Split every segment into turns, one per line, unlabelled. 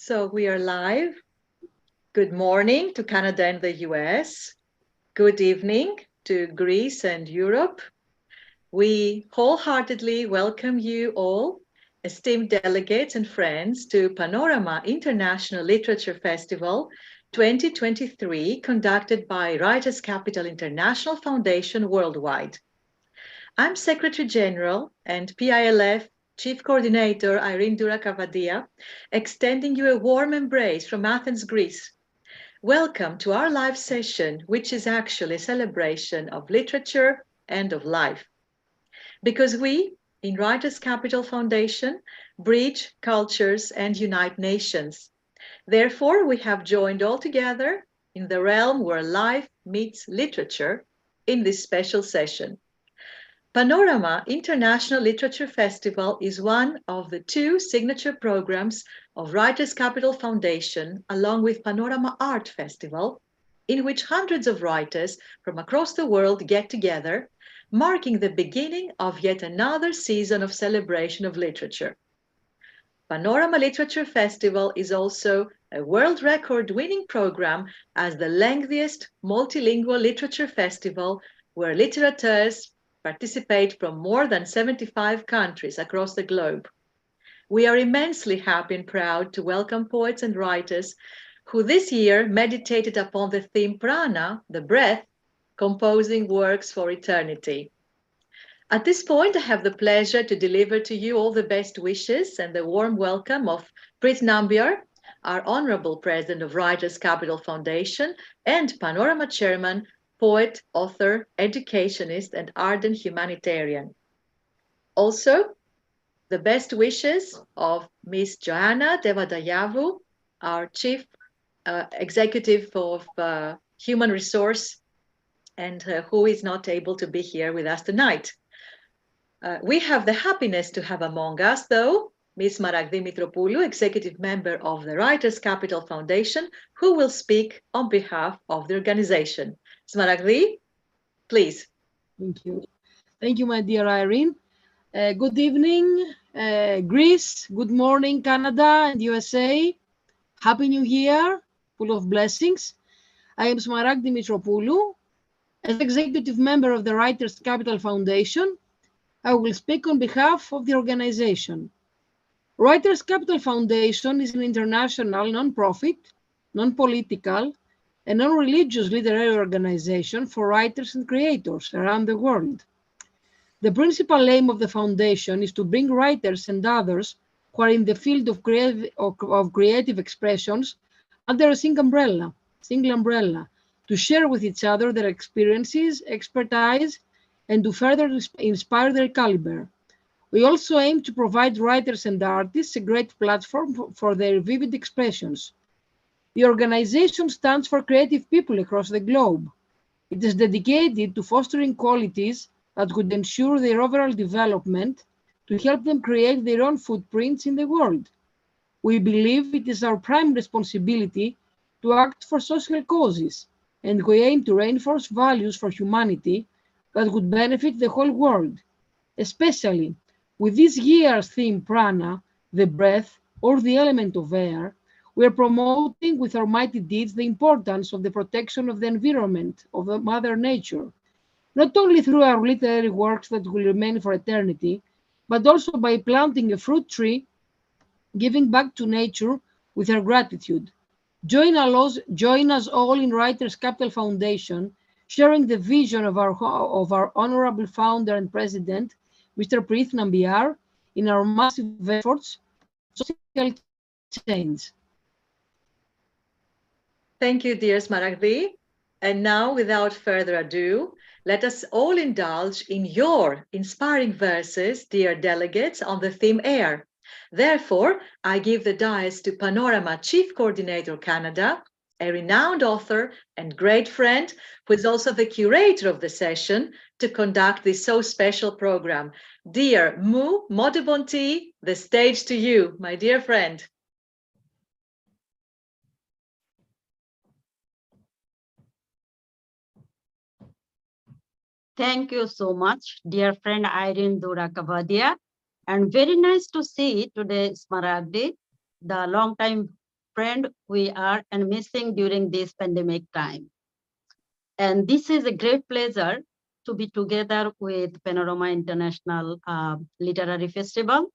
So we are live. Good morning to Canada and the US. Good evening to Greece and Europe. We wholeheartedly welcome you all, esteemed delegates and friends, to Panorama International Literature Festival 2023, conducted by Writers' Capital International Foundation worldwide. I'm Secretary General and PILF Chief Coordinator Irene Dura-Cavadia, extending you a warm embrace from Athens, Greece. Welcome to our live session, which is actually a celebration of literature and of life. Because we, in Writers' Capital Foundation, bridge cultures and unite nations. Therefore, we have joined all together in the realm where life meets literature in this special session. Panorama International Literature Festival is one of the two signature programs of Writers' Capital Foundation, along with Panorama Art Festival, in which hundreds of writers from across the world get together, marking the beginning of yet another season of celebration of literature. Panorama Literature Festival is also a world record-winning program as the lengthiest multilingual literature festival where literateurs participate from more than 75 countries across the globe. We are immensely happy and proud to welcome poets and writers who this year meditated upon the theme Prana, the breath, composing works for eternity. At this point, I have the pleasure to deliver to you all the best wishes and the warm welcome of Prit Nambiar, our Honorable President of Writers' Capital Foundation and Panorama Chairman, poet, author, educationist, and ardent humanitarian. Also, the best wishes of Ms. Joanna Devadayavu, our Chief Executive of Human Resource, and who is not able to be here with us tonight. We have the happiness to have among us, though, Ms. Smaragdi Mitropoulou, Executive Member of the Writers' Capital Foundation, who will speak on behalf of the organization. Smaragdi, please.
Thank you. Thank you, my dear Irene. Good evening, Greece. Good morning, Canada and USA. Happy New Year, full of blessings. I am Smaragdi Mitropoulou. As Executive Member of the Writers' Capital Foundation, I will speak on behalf of the organization. Writers' Capital Foundation is an international non-profit, non-political, and non-religious literary organization for writers and creators around the world. The principal aim of the foundation is to bring writers and others who are in the field of creative expressions under a single umbrella, to share with each other their experiences, expertise, and to further inspire their caliber. We also aim to provide writers and artists a great platform for their vivid expressions. The organization stands for creative people across the globe. It is dedicated to fostering qualities that would ensure their overall development to help them create their own footprints in the world. We believe it is our prime responsibility to act for social causes, and we aim to reinforce values for humanity that would benefit the whole world, especially with this year's theme Prana, the breath or the element of air. We are promoting with our mighty deeds the importance of the protection of the environment, of the Mother Nature, not only through our literary works that will remain for eternity, but also by planting a fruit tree, giving back to nature with our gratitude. Join us all in Writers Capital Foundation, sharing the vision of our honorable founder and president, Mr. Prith Nambiar, in our massive efforts for social change.
Thank you, dear Smaragdi. And now, without further ado, let us all indulge in your inspiring verses, dear delegates, on the theme air. Therefore, I give the dais to Panorama Chief Coordinator Canada, a renowned author and great friend, who is also the curator of the session, to conduct this so special program. Dear Mu Modibonti, the stage to you, my dear friend.
Thank you so much, dear friend Irene Durakavadia. And very nice to see today, Smaragdi, the long-time friend we are and missing during this pandemic time. And this is a great pleasure to be together with Panorama International Literary Festival.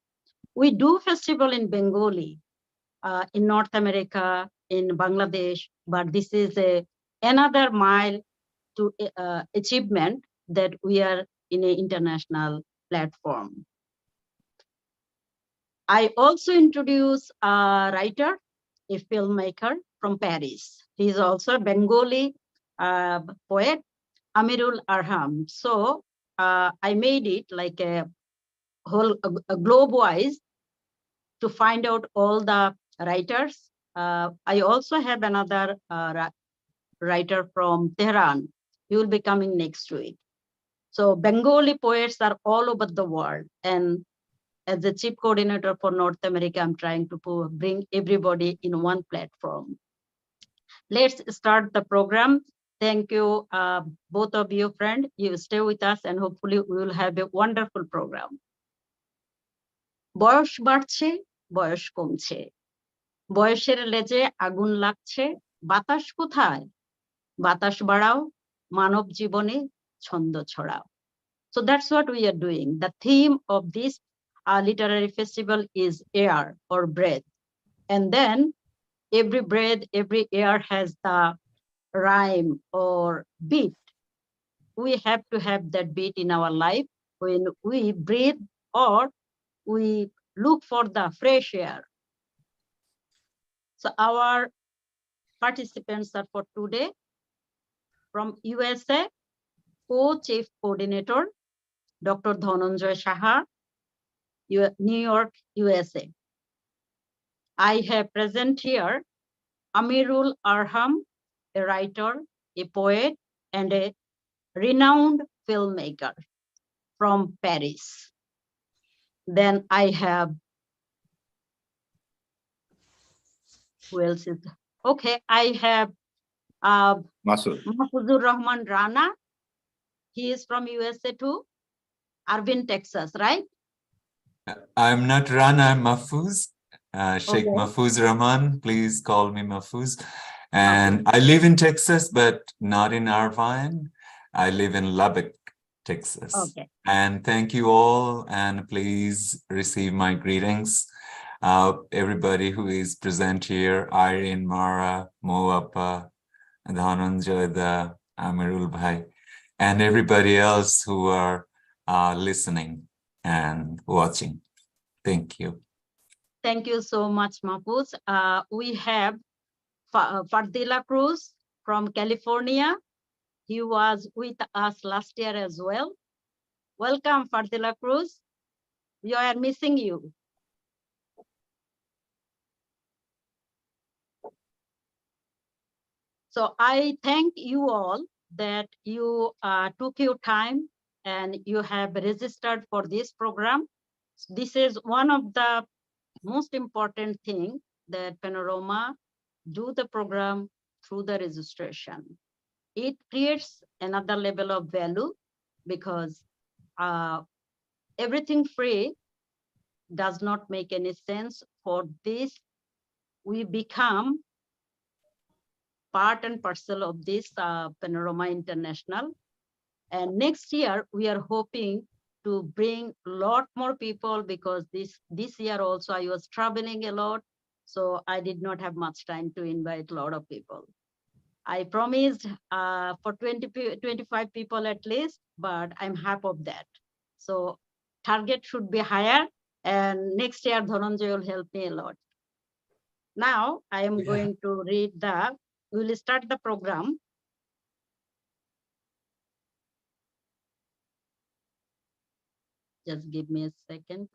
We do festival in Bengali, in North America, in Bangladesh, but this is another mile to achievement that we are in an international platform. I also introduce a writer, a filmmaker from Paris. He is also a Bengali poet, Amirul Arham. So I made it like a whole a globe-wise to find out all the writers. I also have another writer from Tehran. He will be coming next week. So Bengali poets are all over the world. And as the chief coordinator for North America, I'm trying to bring everybody in one platform. Let's start the program. Thank you, both of you, friend. You stay with us and hopefully we will have a wonderful program. বয়স বাড়ছে, বয়স কমছে, বয়সের লেজে আগুন লাগছে, বাতাস কোথায়? বাতাস বাড়াও, মানব জীবনে ছন্দ ছড়াও. So that's what we are doing. The theme of this literary festival is air or breath. And then every breath, every air has the rhyme or beat. We have to have that beat in our life when we breathe or we look for the fresh air. So our participants are for today from USA, co-chief coordinator, Dr. Dhananjay Saha, New York, USA. I have present here Amirul Arham, a writer, a poet, and a renowned filmmaker from Paris. Then I have, who else is, okay, I have Mahfuzur Rahman Rana. He is from USA too, Arvin, Texas, right?
I'm not Rana, I'm Mahfouz. Sheikh
Okay.
Mahfouz Rahman, please call me Mahfouz. And I live in Texas, but not in Irvine. I live in Lubbock, Texas.
Okay.
And thank you all, and please receive my greetings. Everybody who is present here, Irene, Mara, Moapa, Dhananjay, Amirul Bhai, and everybody else who are listening and watching. Thank you.
Thank you so much, Mahfouz. We have Fardila Cruz from California. He was with us last year as well. Welcome, Fardila Cruz. We are missing you. So I thank you all that you took your time and you have registered for this program. This is one of the most important thing that Panorama do the program through the registration. It creates another level of value because everything free does not make any sense for this we become part and parcel of this Panorama International. And next year, we are hoping to bring a lot more people, because this year also I was traveling a lot. So I did not have much time to invite a lot of people. I promised for 25 people at least, but I'm half of that. So target should be higher. And next year, Dhananjay will help me a lot. Now I am going to read we will start the program. Just give me a second.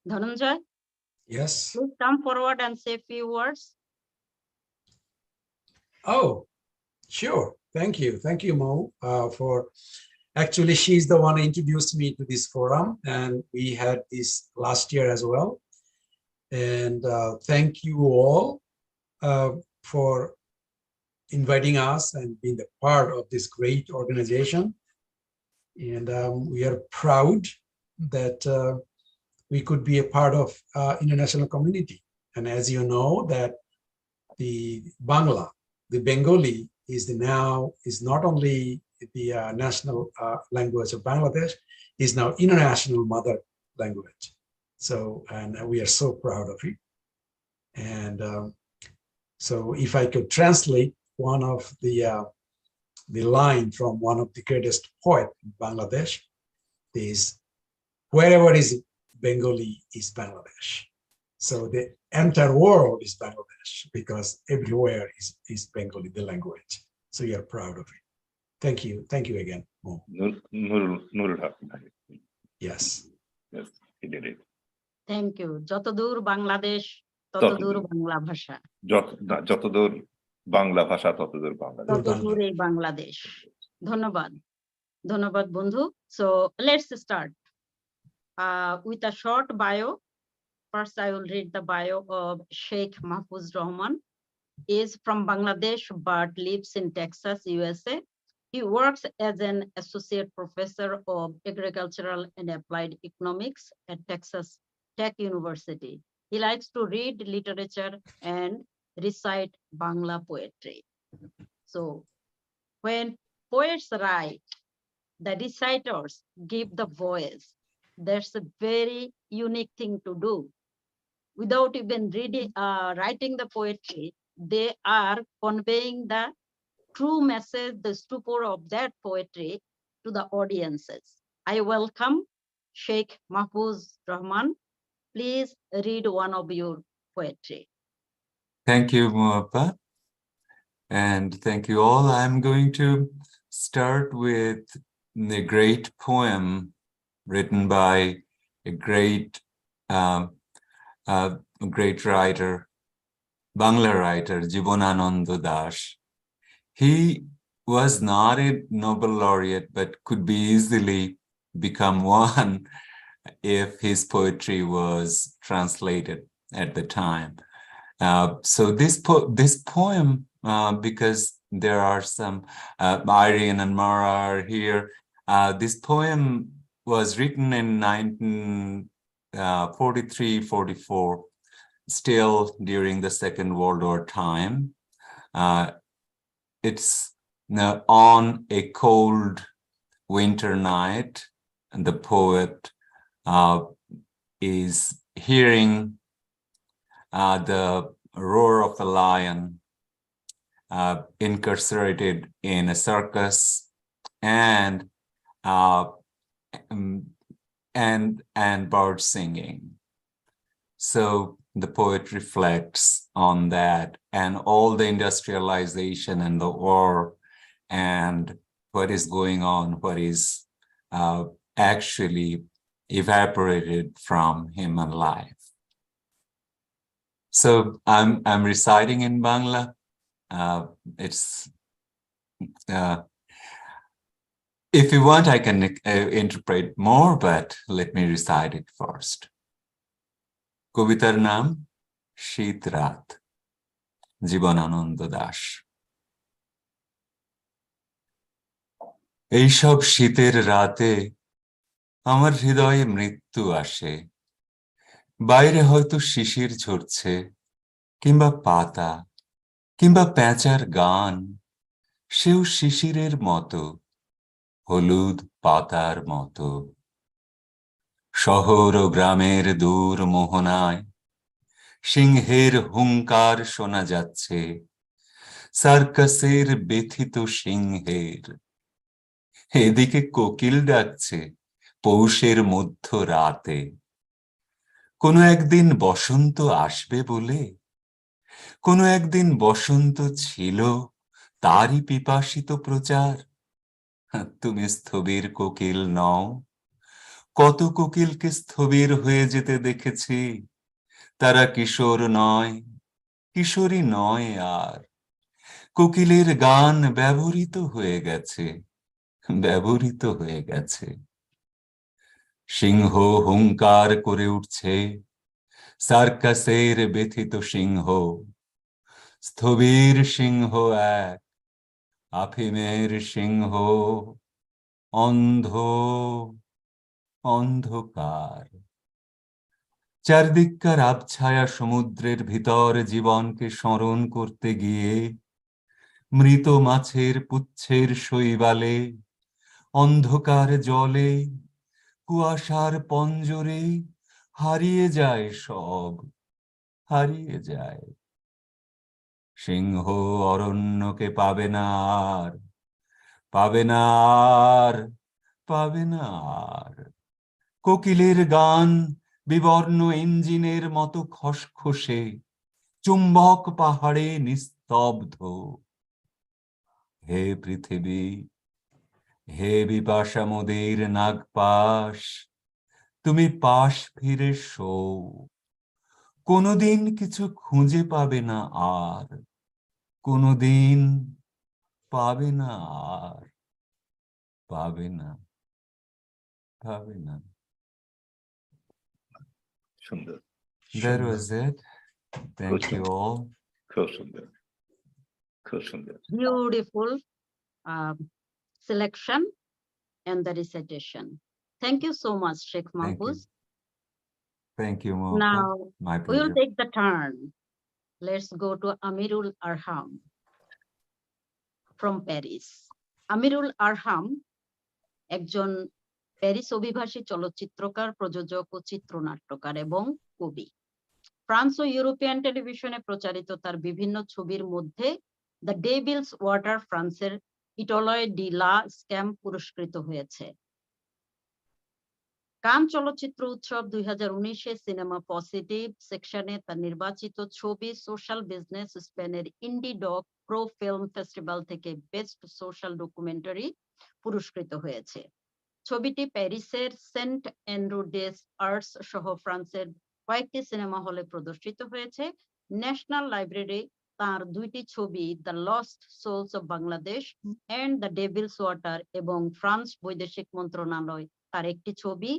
Dhananjay?
Yes.
Please come forward and say a few words.
Oh, sure. Thank you. Thank you, Mo, for actually, she's the one who introduced me to this forum, and we had this last year as well. And thank you all for inviting us and being a part of this great organization. And we are proud that we could be a part of international community. And as you know, that the Bangla, the Bengali is not only the national language of Bangladesh, is now international mother language. So, and we are so proud of it. And so if I could translate one of the line from one of the greatest poet in Bangladesh is, wherever is Bengali is Bangladesh. So the entire world is Bangladesh, because everywhere is Bengali, the language. So you're proud of it. Thank you. Thank you again, Mo. Yes.
Yes, he did it.
Thank you. যতদূর বাংলাদেশ ততদূর বাংলা ভাষা।
যতদূর বাংলা ভাষা ততদূর বাংলাদেশ।
ততদূর এই বাংলাদেশ। ধন্যবাদ। ধন্যবাদ বন্ধু। So let's start with a short bio. First, I will read the bio of Sheikh Mahfuz Rahman. He is from Bangladesh but lives in Texas, USA. He works as an associate professor of agricultural and applied economics at Texas Tech University. He likes to read literature and recite Bangla poetry. So when poets write, the reciters give the voice. That's a very unique thing to do. Without even writing the poetry, they are conveying the true message, the stupor of that poetry to the audiences. I welcome Sheikh Mahfuz Rahman. Please read one of your poetry.
Thank you, Muappa. And thank you all. I'm going to start with the great poem written by a great writer, Bangla writer, Jibonananda Das. He was not a Nobel laureate, but could be easily become one if his poetry was translated at the time. So this poem, because there are some, Irene and Mara are here, this poem was written in 1943-44, still during the Second World War time. It's on a cold winter night, and the poet is hearing the roar of a lion incarcerated in a circus, and birds singing. So the poet reflects on that and all the industrialization and the war and what is going on, what is actually evaporated from human life. So I'm reciting in Bangla. It's If you want, I can interpret more, but let me recite it first. কবিতার নাম শীত রাত, জীবনানন্দ দাশ। এইসব শীতের রাতে আমার হৃদয়ে মৃত্যু আসে। বাইরে হয়তো শিশির ঝরছে, কিংবা পাতা, কিংবা প্যাঁচার গান, সেও শিশিরের মতো, হলুদ পাতার মতো। শহর ও গ্রামের দূর মোহনায় সিংহের হুঙ্কার শোনা যাচ্ছে, সার্কাসের ব্যথিত সিংহের। এদিকে কোকিল ডাকছে পৌষের মধ্য রাতে। কোনো একদিন বসন্ত আসবে বলে, কোনো একদিন বসন্ত ছিল, তারই পিপাসিত প্রচার। তুমি স্থবির কোকিল নও, কত কোকিলকে স্থবির হয়ে যেতে দেখেছি। তারা কিশোর নয়, কিশোরী নয় আর। কোকিলের গান ব্যবহৃত হয়ে গেছে, ব্যবহৃত হয়ে গেছে। সিংহ হুঙ্কার করে উঠছে, সার্কাসের ব্যথিত সিংহ। স্থবির সিংহ এক, আফিমের সিংহ, অন্ধ, অন্ধকার। চারদিককার আবছায়া সমুদ্রের ভিতর জীবনকে স্মরণ করতে গিয়ে মৃত মাছের পুচ্ছের শৈবালে, অন্ধকার জলে, কুয়াশার পঞ্জরে হারিয়ে যায় সব, হারিয়ে যায়। সিংহ অরণ্যকে পাবে না আর, পাবে না আর, পাবে না আর। কোকিলের গান বিবর্ণ ইঞ্জিনের মতো খসখসে, চুম্বক পাহাড়ে নিস্তব্ধ। হে পৃথিবী, হে বিপাশা মোদের নাগপাশ, তুমি পাশ ফিরে শোও। কোনোদিন কিছু খুঁজে পাবে না আর, কোনোদিন পাবে না আর, পাবে না, পাবে না।
সুন্দর।
That was it. Thank you all.
খুব সুন্দর, খুব সুন্দর।
Beautiful selection and the recitation. Thank you so much, Sheikh
Thank you.
Mahfuz.
Thank you, Mopa.
Now
My
we will
pleasure.
take the turn. Let's go to Amirul Arham from Paris. Amirul Arham একজন Paris অভিবাসী চলচ্চিত্রকার, প্রযোজক ও চিত্রনাট্যকার এবং কবি। France ও European টেলিভিশনে প্রচারিত তার বিভিন্ন ছবির মধ্যে দ্য ডেভিলস ওয়াটার ফ্রান্সের ইটলয় ডি লা স্ক্যাম পুরস্কৃত হয়েছে। কান চলচ্চিত্র উৎসব 2019-এ সিনেমা পজিটিভ সেকশনে তার নির্বাচিত ছবি সোশ্যাল বিজনেস স্পেনের ইন্ডি ডক প্রো ফিল্ম ফেস্টিভ্যাল থেকে বেস্ট সোশ্যাল ডকুমেন্টারি পুরস্কৃত হয়েছে। ছবিটি প্যারিসের সেন্ট অ্যান্ড্রু ডেস আর্টস সহ ফ্রান্সের কয়েকটি সিনেমা হলে প্রদর্শিত হয়েছে। ন্যাশনাল লাইব্রেরি তার দুইটি ছবি the lost souls of Bangladesh and the devil's water এবং ফ্রান্স বৈদেশিক মন্ত্রণালয় তার একটি ছবি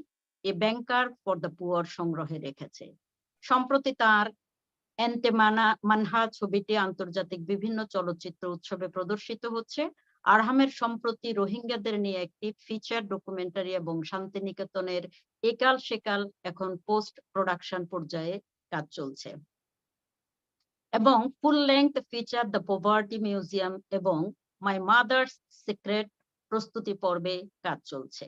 a banker for the poor সংগ্রহে রেখেছে। সম্প্রতি তার মানহা ছবিটি আন্তর্জাতিক বিভিন্ন চলচ্চিত্র উৎসবে প্রদর্শিত হচ্ছে। আরহামের সম্প্রতি রোহিঙ্গাদের নিয়ে একটি ফিচার ডকুমেন্টারি এবং শান্তিনিকেতনের একাল সেকাল এখন পোস্ট প্রোডাকশন পর্যায়ে কাজ চলছে এবং ফুল length feature the poverty museum এবং মাই মাদার্স সিক্রেট প্রস্তুতি পর্বে কাজ চলছে।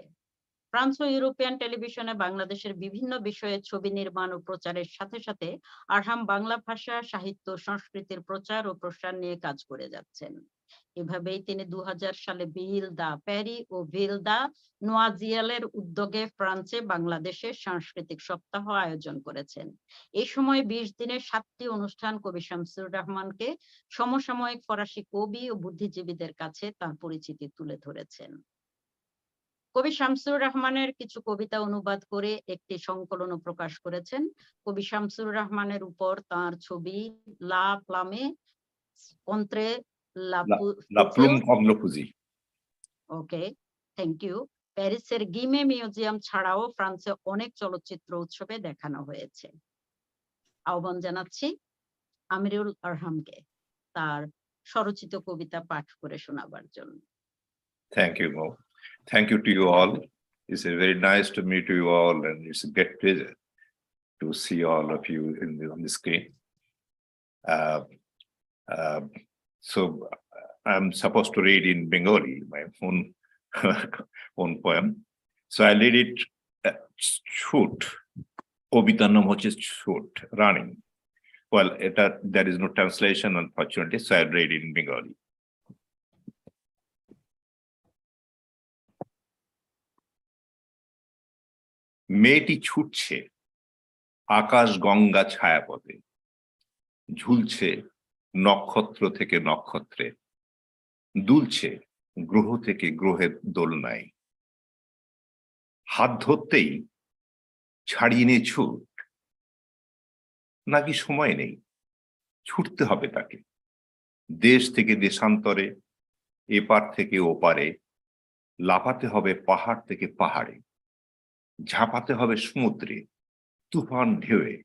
ফ্রান্স ও ইউরোপিয়ান টেলিভিশনে বাংলাদেশের বিভিন্ন বিষয়ে ছবি নির্মাণ ও প্রচারের সাথে সাথে আরহাম বাংলা ভাষা, সাহিত্য, সংস্কৃতির প্রচার ও প্রসার নিয়ে কাজ করে যাচ্ছেন। এভাবেই তিনি 2000 সালে ভিল দা প্যারি ও ভিল দা নোয়াজিয়ালের উদ্যোগে ফ্রান্সে বাংলাদেশের সাংস্কৃতিক সপ্তাহ আয়োজন করেছেন। এই সময় 20 দিনের 7টি অনুষ্ঠান কবি শামসুর রহমানকে সমসাময়িক ফরাসি কবি ও বুদ্ধিজীবীদের কাছে তার পরিচিতি তুলে ধরেছেন। কবি শামসুর রহমানের কিছু কবিতা অনুবাদ করে একটি সংকলনও প্রকাশ করেছেন। কবি শামসুর রহমানের উপর তার ছবি লা ফ্লামে কন্ত্রে
La Plume Omlopuzi.
Okay, thank you. প্যারিসের গিমে মিউজিয়াম ছাড়াও ফ্রান্সে অনেক চলচ্চিত্র উৎসবে দেখানো হয়েছে। আহ্বান জানাচ্ছি আমিরুল আরহামকে তার স্বরচিত কবিতা পাঠ করে শোনাবার জন্য।
Thank you, Mo. Thank you to you all. It's very nice to meet you all, and it's a great pleasure to see all of you on the screen. So I'm supposed to read in Bengali, my own poem. So I read it, shoot. কবিতার নাম হচ্ছে shoot, running. Well, there is no translation, unfortunately, so I read it in Bengali. মেয়েটি ছুটছে আকাশ গঙ্গা ছায়াপথে, ঝুলছে নক্ষত্র থেকে নক্ষত্রে, দুলছে গ্রহ থেকে গ্রহের দোলনায়। হাত ধরতেই ছাড়িয়ে নিয়ে ছুট, নাকি সময় নেই, ছুটতে হবে তাকে দেশ থেকে দেশান্তরে, এপার থেকে ওপারে, লাফাতে হবে পাহাড় থেকে পাহাড়ে, ঝাঁপাতে হবে সমুদ্রে তুফান ঢেউয়ে।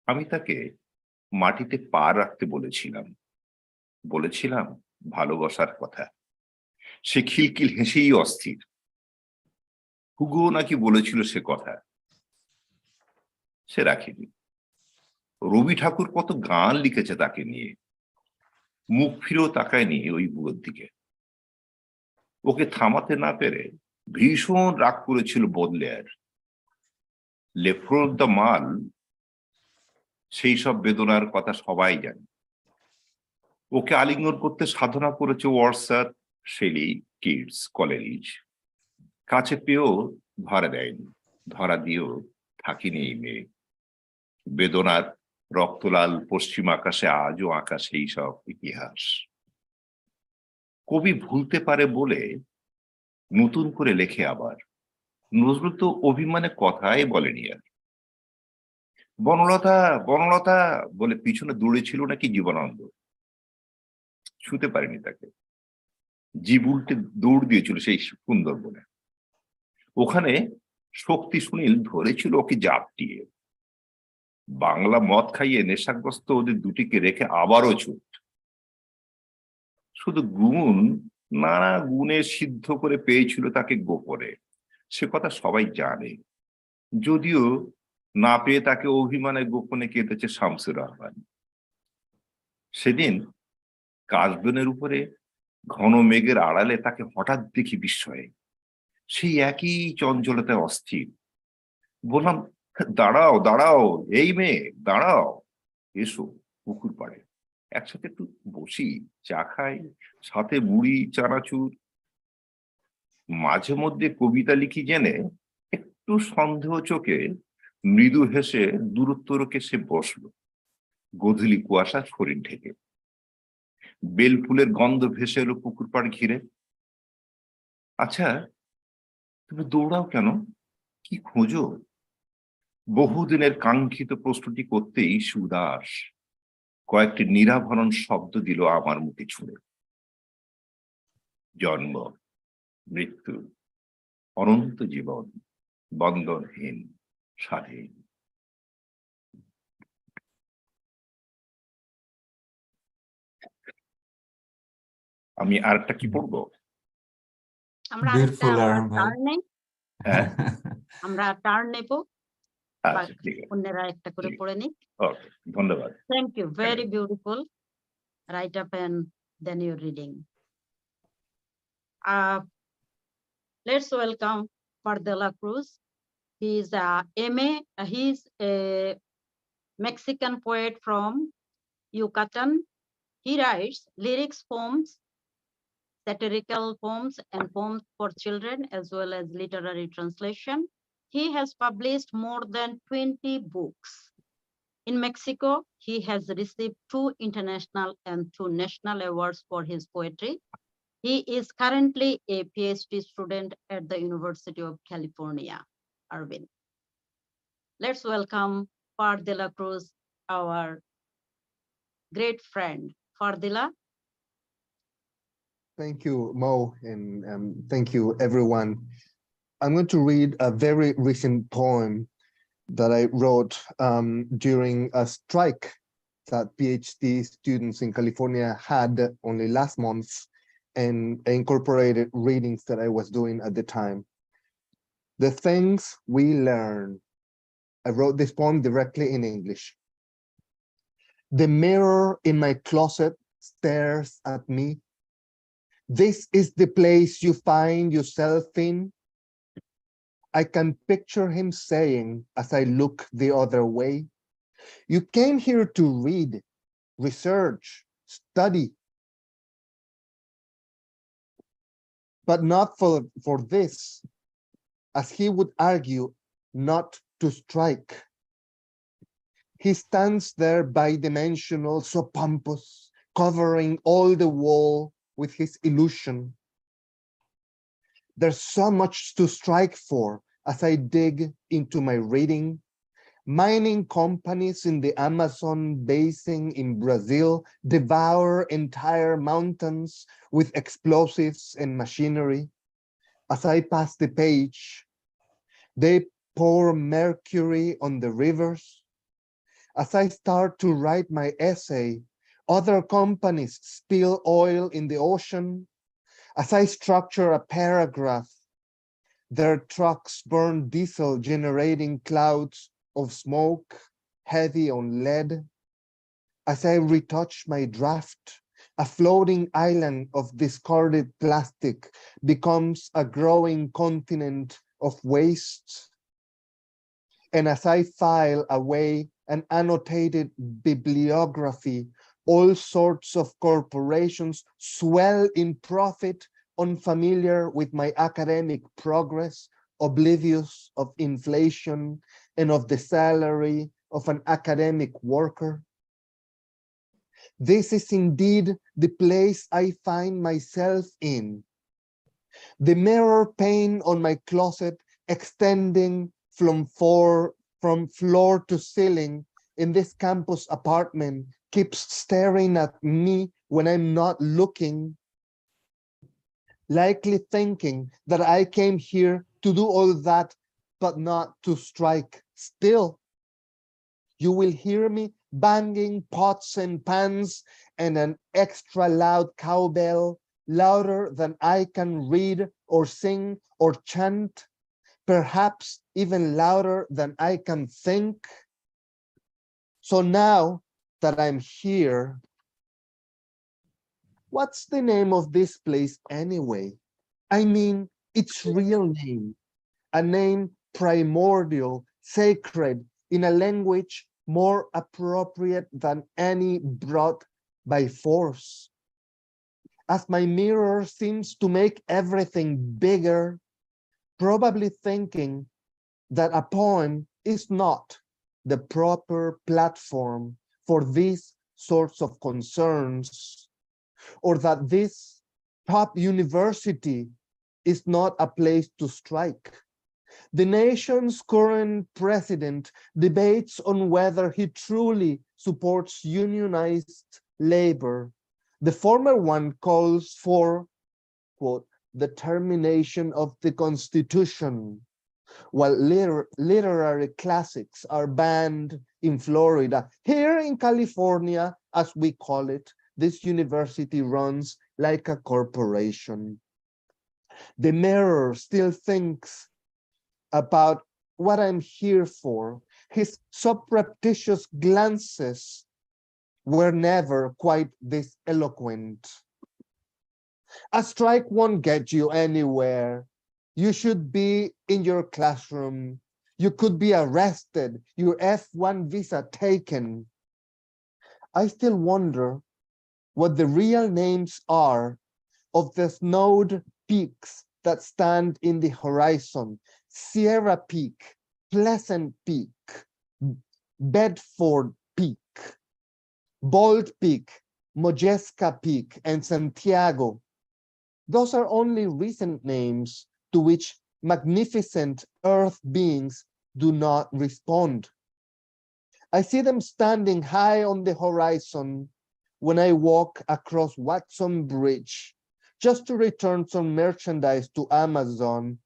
আমি তাকে মাটিতে পা রাখতে বলেছিলাম ভালোবাসার কথা। সে খিলখিল হেসেই অস্থির। হুগো নাকি বলেছিল সে কথা, সে রাখিনি। রবি ঠাকুর কত গান লিখেছে তাকে নিয়ে, মুখ ফিরেও তাকায়নি ওই বুড়োর দিকে। ওকে থামাতে না পেরে ভীষণ রাগ করেছিল বদলেয়ার। লেফ্রোর দ্য মাল, সেই সব বেদনার কথা সবাই জানে। ওকে আলিঙ্গন করতে সাধনা করেছে ওয়ার্সার, শেলি, কিডস, কলেরিজ। কাছে পেয়েও ধরা দেয়নি, ধরা দিয়েও থাকিনি এই মেয়ে। বেদনার রক্তলাল পশ্চিম আকাশে আজও আঁকা সেই সব ইতিহাস। কবি ভুলতে পারে বলে নতুন করে লেখে আবার। নজরুল তো অভিমানে কথাই বলেনি আর। বনলতা বনলতা বলে পিছনে দৌড়েছিল নাকি জীবনানন্দ, ছুতে পারেনি তাকে। জীব উল্টে দৌড় দিয়েছিল সেই সুন্দরবনে। ওখানে শক্তি সুনীল ধরেছিল ওকে জাপটিয়ে। বাংলা মদ খাইয়ে নেশাগ্রস্ত ওদের দুটিকে রেখে আবারও ছুট। শুধু গুণ, নানা গুণে সিদ্ধ করে পেয়েছিল তাকে গোপনে, সে কথা সবাই জানে। যদিও না পেয়ে তাকে অভিমানে গোপনে কেঁদেছে শামসুর রহমান। সেদিন কাশবনের উপরে ঘন মেঘের আড়ালে তাকে হঠাৎ দেখি বিস্ময়ে, সেই একই চঞ্চলতায় অস্থির। বললাম, দাঁড়াও দাঁড়াও এই মেয়ে, দাঁড়াও, এসো পুকুর পাড়ে, একসাথে একটু বসি, চা খাই, সাথে মুড়ি চানাচুর। মাঝে মধ্যে কবিতা লিখি জেনে একটু সন্দেহ চোখে মৃদু হেসে দূরত্ব রোকে সে বসলো। গধূলি কুয়াশা শরীর ঢেকে, বেল ফুলের গন্ধ ভেসে এলো পুকুর পাড় ঘিরে। আচ্ছা, তুমি দৌড়াও কেন, কি খোঁজো? বহুদিনের কাঙ্ক্ষিত প্রশ্নটি করতেই সুদাস কয়েকটি নিরাভরণ শব্দ দিল আমার মুখে ছুঁড়ে। জন্ম, মৃত্যু, অনন্ত জীবন, বন্ধনহীন, স্বাধীন। আমি আরেকটা কি পড়বো?
আমরা
Beautiful,
আরেকটা
Arham bhai.
টার্ন নেই,
হ্যাঁ,
আমরা টার্ন নেব,
আচ্ছা ঠিক আছে,
অন্যরা একটা করে
ঠিক।
পড়ে নিক।
ওকে, ধন্যবাদ।
Thank you, very beautiful. Write up and then you're reading. Let's welcome Fardela Cruz. He's a MA. He's a Mexican poet from Yucatan. He writes lyrics poems, satirical poems, and poems for children, as well as literary translation. He has published more than 20 books. In Mexico, he has received 2 international and 2 national awards for his poetry. He is currently a PhD student at the University of California, Irvine. Let's welcome Fardela Cruz, our great friend. Fardela,
Thank you, Mo, and thank you, everyone. I'm going to read a very recent poem that I wrote during a strike that PhD students in California had only last month, and incorporated readings that I was doing at the time. The things we learn. I wrote this poem directly in English. The mirror in my closet stares at me. This is the place you find yourself in. I can picture him saying as I look the other way, you came here to read, research, study, but not for this, as he would argue, not to strike. He stands there bidimensional, so pompous, covering all the wall with his illusion. There's so much to strike for as I dig into my reading. Mining companies in the Amazon basin in Brazil devour entire mountains with explosives and machinery. As I pass the page, they pour mercury on the rivers. As I start to write my essay, other companies spill oil in the ocean. As I structure a paragraph, their trucks burn diesel, generating clouds of smoke, heavy on lead. As I retouch my draft, a floating island of discarded plastic becomes a growing continent of waste. And as I file away an annotated bibliography, all sorts of corporations swell in profit, unfamiliar with my academic progress, oblivious of inflation and of the salary of an academic worker. This is indeed the place I find myself in. The mirror pane on my closet extending from floor to ceiling in this campus apartment keeps staring at me when I'm not looking, likely thinking that I came here to do all that, but not to strike. Still, you will hear me banging pots and pans and an extra loud cowbell, louder than I can read or sing or chant, perhaps even louder than I can think. So now that I'm here, what's the name of this place anyway? I mean, its real name, a name primordial, sacred, in a language more appropriate than any brought by force. As my mirror seems to make everything bigger, probably thinking that a poem is not the proper platform for these sorts of concerns, or that this top university is not a place to strike. The nation's current president debates on whether he truly supports unionized labor. The former one calls for, quote, the termination of the Constitution, while literary classics are banned in Florida. Here in California, as we call it, this university runs like a corporation. The Mirror still thinks about what I'm here for. His surreptitious glances were never quite this eloquent. A strike won't get you anywhere. You should be in your classroom. You could be arrested, your F1 visa taken. I still wonder what the real names are of the snowed peaks that stand in the horizon. Sierra Peak, Pleasant Peak, Bedford Peak, Bald Peak, Modjeska Peak, and Santiago. Those are only recent names to which magnificent earth beings do not respond. I see them standing high on the horizon when I walk across Watson Bridge, just to return some merchandise to Amazon,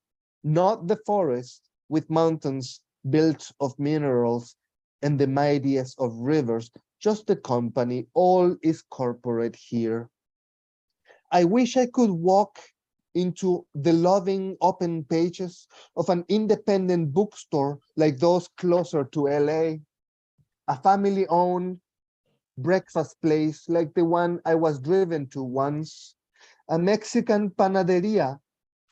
not the forest with mountains built of minerals and the mightiest of rivers, just the company. All is corporate here. I wish I could walk into the loving open pages of an independent bookstore like those closer to LA, a family-owned breakfast place like the one I was driven to once, a Mexican panaderia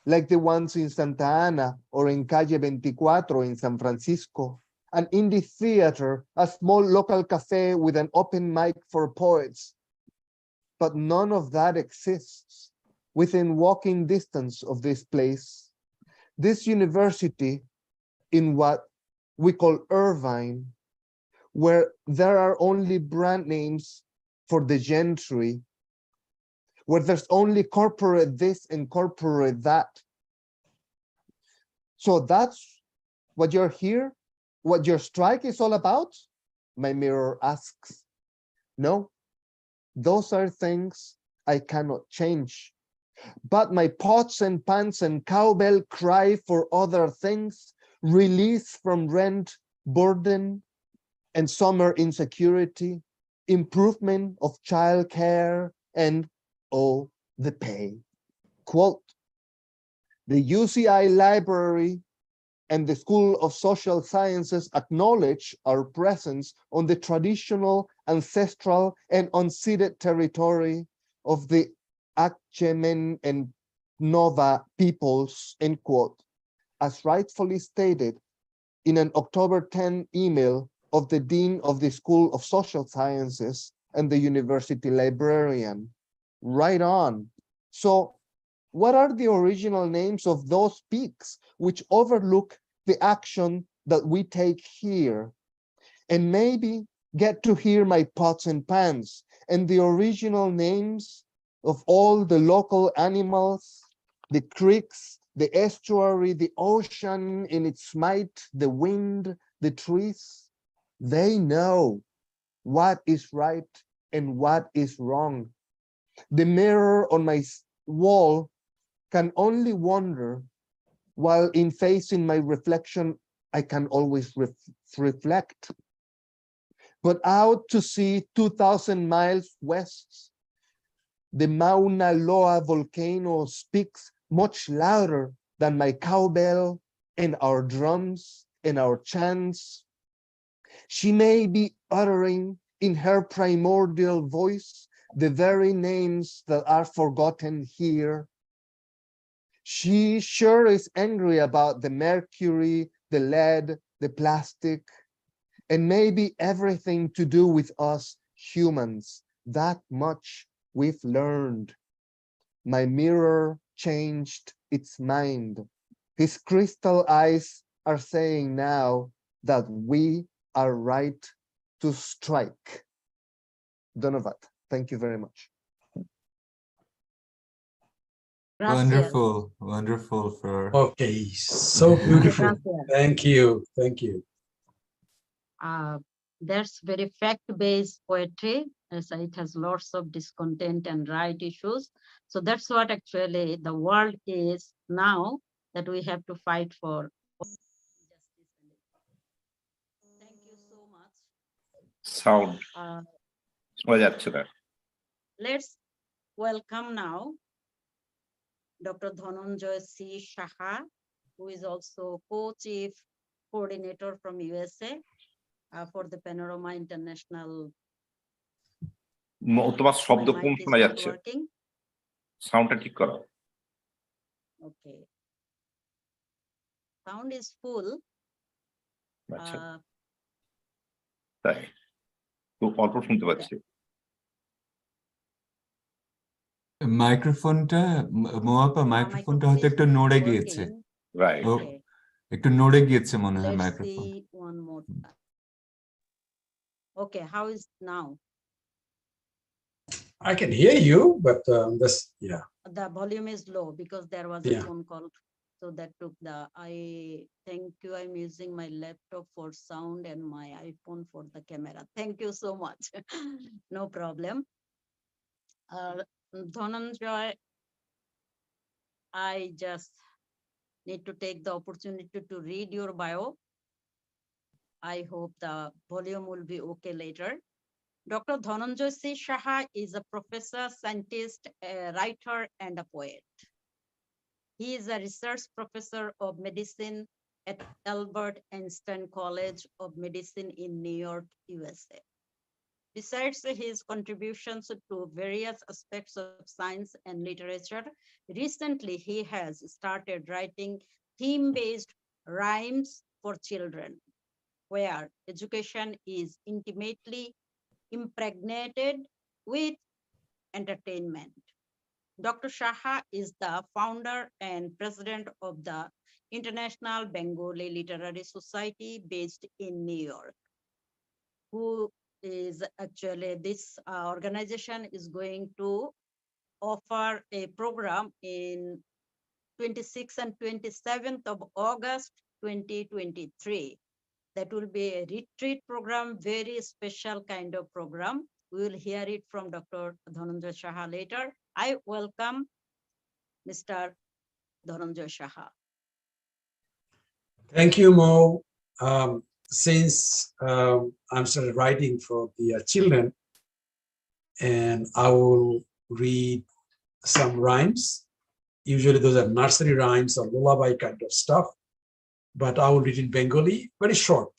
like the ones in Santa Ana or in Calle 24 in San Francisco, an indie theater, a small local cafe with an open mic for poets. But none of that exists within walking distance of this place. This university in what we call Irvine, where there are only brand names for the gentry, where there's only corporate this and corporate that. So that's what you're here, what your strike is all about? My mirror asks. No, those are things I cannot change. But my pots and pans and cowbell cry for other things, release from rent, burden, and summer insecurity, improvement of childcare, and oh, the pay. Quote, the UCI library and the School of Social Sciences acknowledge our presence on the traditional, ancestral, and unceded territory of the Akchemen and Nova peoples, end quote, as rightfully stated in an October 10 email of the Dean of the School of Social Sciences and the university librarian. Right on. So what are the original names of those peaks which overlook the action that we take here? And maybe get to hear my pots and pans and the original names of all the local animals, the creeks, the estuary, the ocean in its might, the wind, the trees. They know what is right and what is wrong. The mirror on my wall can only wonder, while in facing my reflection, I can always reflect. But out to sea, 2,000 miles west, the Mauna Loa volcano speaks much louder than my cowbell and our drums and our chants. She may be uttering in her primordial voice the very names that are forgotten here. She sure is angry about the mercury, the lead, the plastic, and maybe everything to do with us humans. That much we've learned. My mirror changed its mind. His crystal eyes are saying now that we are right to strike. Donovat, thank you very much.
Gracias.
Wonderful, wonderful for
Okay, so beautiful.
Gracias.
Thank you. Thank you.
That's very fact-based poetry, as it has lots of discontent and right issues. So that's what actually the world is now, that we have to fight for justice. Thank you so much.
Sound শোনা যাচ্ছে না।
Let's welcome now Dr. Dhananjay C. Saha, who is also co-chief coordinator from USA for the Panorama International.
তোমার শব্দ
My
com
mic is
শোনা
not
যাচ্ছে,
working.
সাউন্ডটা ঠিক করো।
Okay. Sound is full.
আচ্ছা, তাই খুব অল্প শুনতে পাচ্ছি।
মাইক্রোফোনটা মোয়াপা মাইক্রোফোনটা হয়তো একটু নড়ে গিয়েছে।
রাইট,
ও একটু নড়ে গিয়েছে মনে হয়
Let's
microphone.
see one more time. Okay, how is now?
I can hear you, but this, yeah.
The volume is low because there was a phone call. So that took thank you. I'm using my laptop for sound and my iPhone for the camera. Thank you so much. No problem. Dhananjay I just need to take the opportunity to read your bio. I hope the volume will be okay later. Dr. Dhananjay C. Saha is a professor, scientist, a writer, and a poet. He is a research professor of medicine at Albert Einstein College of Medicine in New York, USA. Besides his contributions to various aspects of science and literature, recently he has started writing theme-based rhymes for children, where education is intimately impregnated with entertainment. Dr. Saha is the founder and president of the International Bengali Literary Society based in New York, who is actually, this organization is going to offer a program in 26th and 27th of August 2023. That will be a retreat program, very special kind of program. We will hear it from Dr. Dhananjay Saha later. I welcome Mr. Dhananjay Saha.
Thank you, Mo. Since I'm started writing for the children, and I will read some rhymes. Usually those are nursery rhymes or lullaby kind of stuff, but I will read in Bengali, very short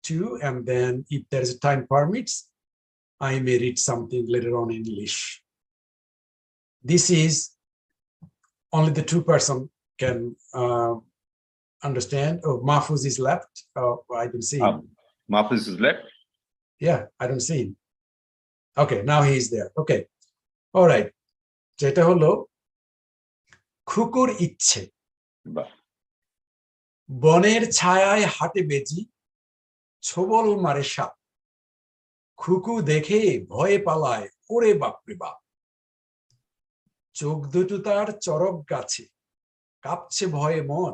too. And then if there is time permits, I may read something later on in English. This is only the two-person can understand. Oh, Mahfuz is left. Oh, I don't see him.
Mahfuz is left?
Yeah, I don't see him. Okay, now he is there. Okay, all right. যেটা হলো খুকুর ইচ্ছে বনের ছায়ায় হাটে বেজি ছোবল মারে সাপ খুকু দেখে ভয়ে পালায় ওরে বাপরে বাপ চোখ দুটো তার চরক গাছে কাঁপছে ভয়ে মন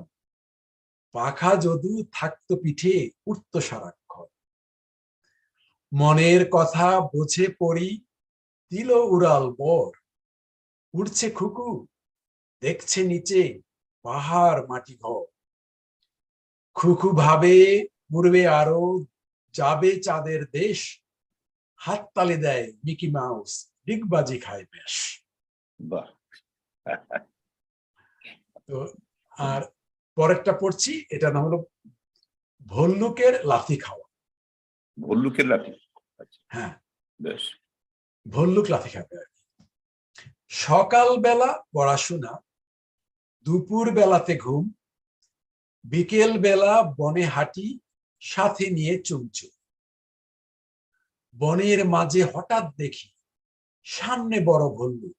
পাখা যদু থাকতো পিঠে উঠতো সারাক্ষণ মনের কথা বোঝে পড়ি দিল উড়াল বর উড়ছে খুকু দেখছে নিচে পাহাড় মাটি ঘর খুকু ভাবে উড়বে আরো যাবে চাঁদের দেশ হাত তালি দেয় মিকি মাউস ডিগবাজি খায় বেশ তো আর পরেরটা পড়ছি এটা নাম হলো ভল্লুকের লাথি খাওয়া
ভল্লুকের লাথি
হ্যাঁ
বেশ
ভল্লুক লাথি খাবে আর কি সকালবেলা পড়াশোনা দুপুর বেলাতে ঘুম বিকেল বেলা বনে হাঁটি সাথে নিয়ে চুমচুম বনের মাঝে হঠাৎ দেখি সামনে বড় ভল্লুক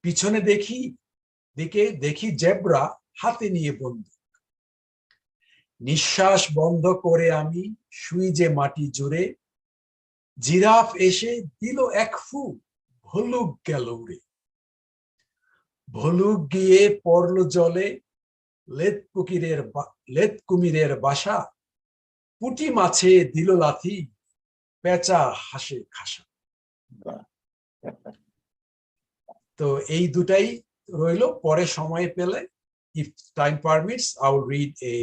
পিছনে দেখি জেব্রা হাতে নিয়ে বন্দুক নিঃশ্বাস বন্ধ করে আমি শুই যে মাটি জুড়ে জিরাফ এসে দিল এক ফু ভল্লুক গেল উড়ে ভল্লুক গিয়ে পড়ল জলে লেদ কুমিরের বাসা পুঁটি মাছে দিল লাথি পেঁচা হাসে খাসা তো এই দুটাই রইলো পরে সময় পেলে if time permits I will read a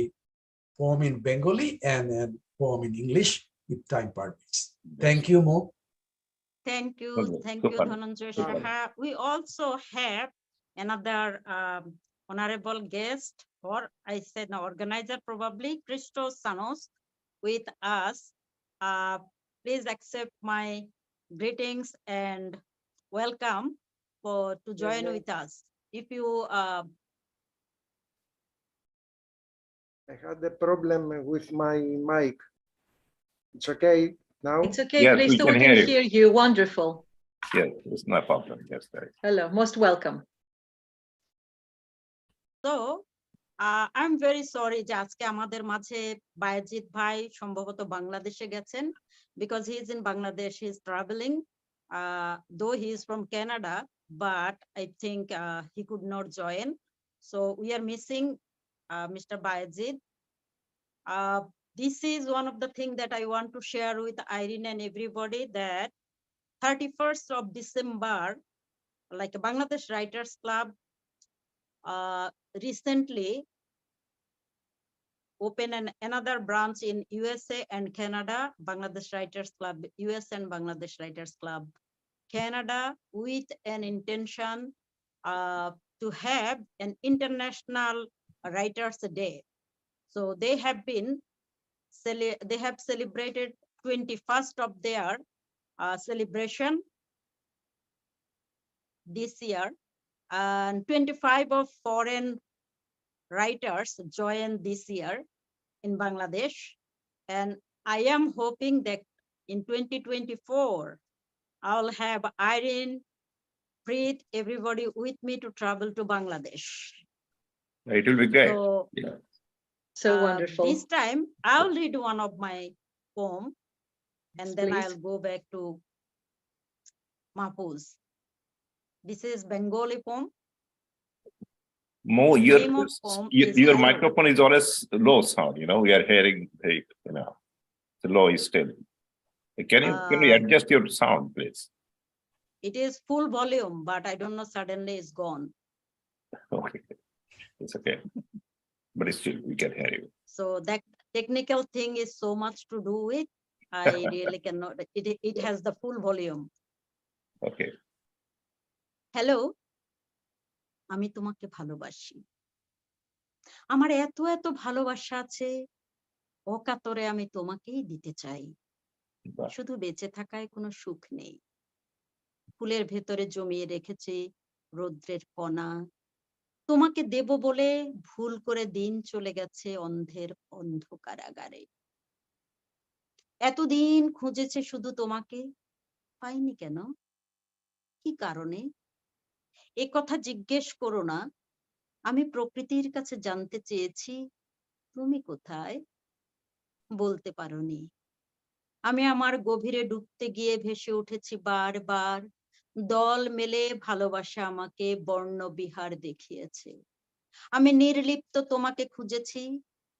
poem in Bengali and a poem in English if time permits. Thank you, Mo.
Thank you, Dhananjay Saha. We also have another honorable guest, or I said no, organizer probably, Christos Sanos, with us. Please accept my greetings and welcome to join with us. If you
I had a problem with my mic. It's okay now?
It's okay,
Yes,
Christo,
we
we
can
can hear you. Wonderful.
Yes, it's no problem. Yes, right.
Hello, most welcome.
So, I'm very sorry যে আজকে আমাদের মাঝে বায়েজিৎ ভাই সম্ভবত বাংলাদেশে গেছেন, because he is in Bangladesh, he is traveling, though he is from Canada, but I think he could not join. So we are missing Mr. Bayezid. This is one of the things that I want to share with Irene and everybody, that 31st of December, like a Bangladesh Writers Club recently opened another branch in USA and Canada, Bangladesh Writers Club, US and Bangladesh Writers Club, Canada, with an intention to have an international Writers Day. So they have celebrated 21st of their celebration this year, and 25 of foreign writers joined this year in Bangladesh. And I am hoping that in 2024, I'll have Irene, Preet, everybody with me to travel to Bangladesh.
It will be great.
So,
Yeah.
So wonderful.
This time, I'll read one of my poems, and then
Please.
I'll go back to Mahfuz. This is Bengali poem.
Mo,
Name of poem is
your
Hello.
microphone is always low sound. We are hearing the, the low is still. Can you adjust your sound, please?
It is full volume, but I don't know, suddenly it's gone.
Okay, it's okay. But still, we can hear you.
So that technical thing is so much to do with, I really cannot, it has the full volume.
Okay.
Hello, আমি তোমাকে ভালোবাসি। আমার এত এত ভালোবাসা আছে, অকাতরে আমি তোমাকেই দিতে চাই। শুধু বেঁচে থাকায় কোনো সুখ নেই। ফুলের ভেতরে জমিয়ে রেখেছি রৌদ্রের কণা। তোমাকে দেব বলে ভুল করে দিন চলে গেছে অন্ধের অন্ধকারাগারে। এতদিন খুঁজেছে শুধু তোমাকে, পাইনি কেন? কি কারণে? এ কথা জিজ্ঞেস করো না, আমি প্রকৃতির কাছে জানতে চেয়েছি তুমি কোথায়, বলতে পারোনি। আমি আমার গভীরে ডুবতে গিয়ে ভেসে উঠেছি বারবার, দল মেলে ভালোবাসা আমাকে বর্ণবিহার দেখিয়েছে। আমি নির্লিপ্ত তোমাকে খুঁজেছি,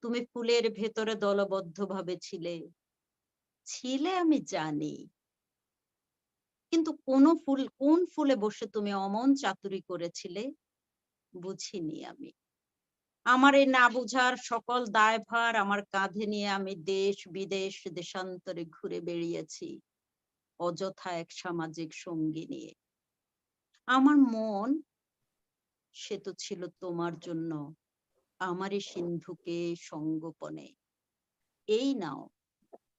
তুমি ফুলের ভেতরে দলবদ্ধভাবে ছিলে। ছিলে আমি জানি, কিন্তু কোন ফুলে বসে তুমি অমন চাতুরি করেছিলে বুঝিনি আমি। আমার এই না বুঝার সকল দায়ভার আমার কাঁধে নিয়ে আমি দেশ বিদেশ দেশান্তরে ঘুরে বেরিয়েছি অযথা এক সামাজিক সঙ্গী নিয়ে। আমার মন সে তো ছিল তোমার জন্য, আমারই সিন্ধুকে সঙ্গোপনে। এই নাও,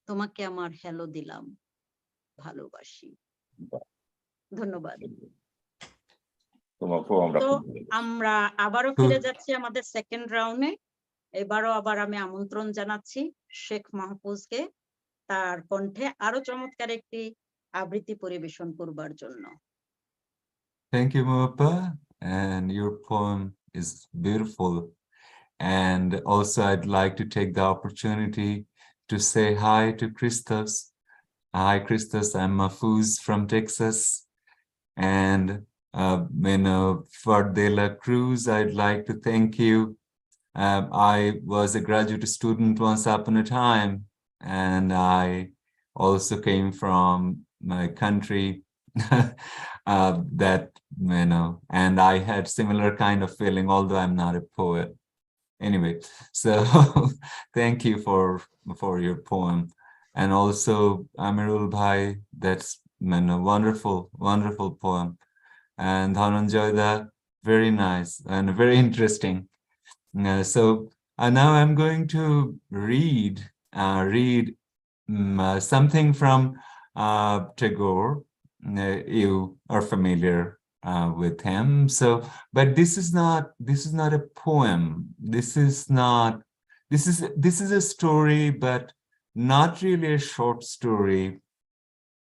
তোমাকে আমার হ্যালো দিলাম, ভালোবাসি। ধন্যবাদ। তো আমরা আবারও ফিরে যাচ্ছি আমাদের সেকেন্ড রাউন্ডে। এবারও আবার আমি আমন্ত্রণ জানাচ্ছি শেখ মাহফুজকে তার কণ্ঠে আরো চমৎকার একটি আবৃত্তি পরিবেশন করবার জন্য।
Thank you, Moapa, and your poem is beautiful. And also, I'd like to take the opportunity to say hi to Christos. Hi, Christos. I'm Mahfuz from Texas. And for De La Cruz, I'd like to thank you. I was a graduate student once upon a time, and I also came from my country that, and I had similar kind of feeling, although I'm not a poet. Anyway, so thank you for your poem. And also Amirul Bhai, that's a wonderful poem. And Dhananjoyda, very nice and very interesting. So now I'm going to read something from Tagore. You are familiar with him. So, but this is not a poem. This is a story, but not really a short story.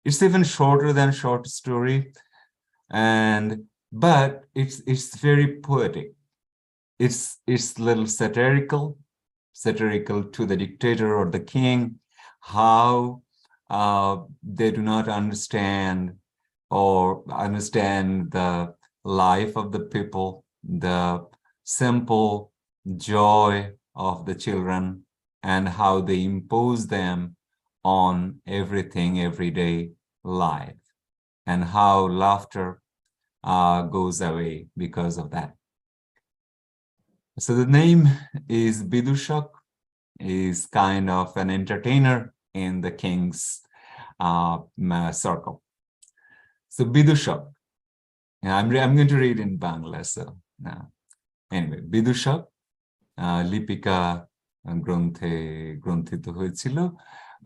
It's even shorter than a short story, but it's very poetic. It's a little satirical to the dictator or the king, how they do not understand the life of the people, the simple joy of the children, and how they impose them on everything, everyday life, and how laughter goes away because of that. So the name is Bidushak, is kind of an entertainer in the king's circle. So Bidushak, I'm going to read in Bangla. So anyway, Bidushak, Lipika গ্রন্থে গ্রন্থিত হয়েছিল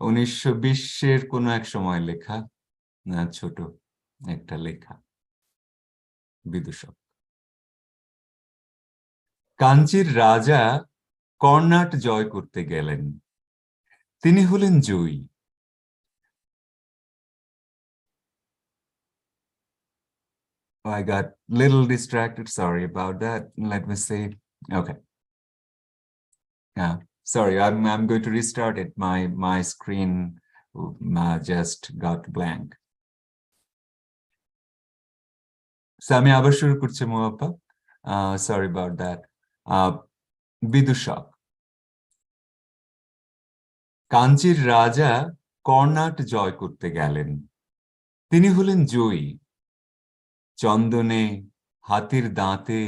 1920-এর কোনো এক সময় লেখা ছোট একটা লেখা বিদূষক। কাঞ্চির রাজা কর্ণাট জয় করতে গেলেন, তিনি হলেন জয়ী। I got little distracted, sorry about that. Let me see. Okay. Yeah, sorry, I'm going to restart it. My screen just got blank. So আমি আবার শুরু করছি মোয়াপ্পা। Sorry about that. বিদূষক। কাঞ্চির রাজা কর্ণাট জয় করতে গেলেন, তিনি হলেন জয়ী। চন্দনে, হাতির দাঁতে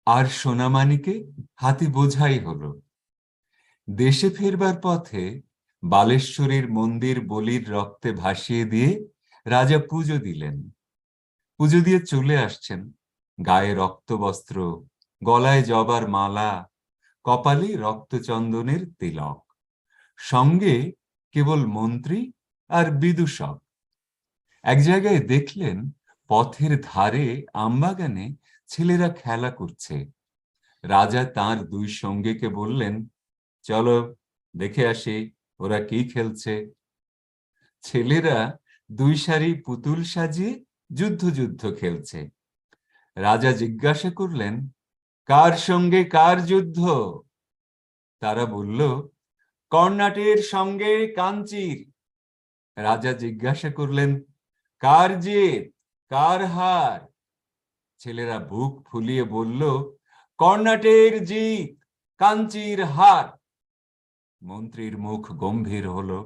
আর সোনামানিকে হাতি বোঝাই হলো। দেশে ফেরবার পথে বালেশ্বরীর মন্দির বলির রক্তে ভাসিয়ে দিয়ে রাজা পুজো দিলেন। পুজো দিয়ে চলে আসছেন, গায়ে রক্তবস্ত্র, গলায় জবার মালা, কপালে রক্তচন্দনের তিলক, সঙ্গে কেবল মন্ত্রী আর বিদূষক। এক জায়গায় দেখলেন পথের ধারে আমবাগানে ছেলেরা খেলা করছে। রাজা তার দুই সঙ্গীকে বললেন, চলো দেখে আসি ওরা কি খেলছে। ছেলেরা দুই সারি পুতুল সাজিয়ে যুদ্ধ খেলছে। রাজা জিজ্ঞাসা করলেন, কার সঙ্গে কার যুদ্ধ? তারা বলল, কর্ণাটের সঙ্গে কাঞ্চির। রাজা জিজ্ঞাসা করলেন, কার জিত কার হার? ছেলেরা বুক ফুলিয়ে বলল, কর্ণাটের জিত, কাঞ্চির হার। মন্ত্রীর মুখ গম্ভীর হলো,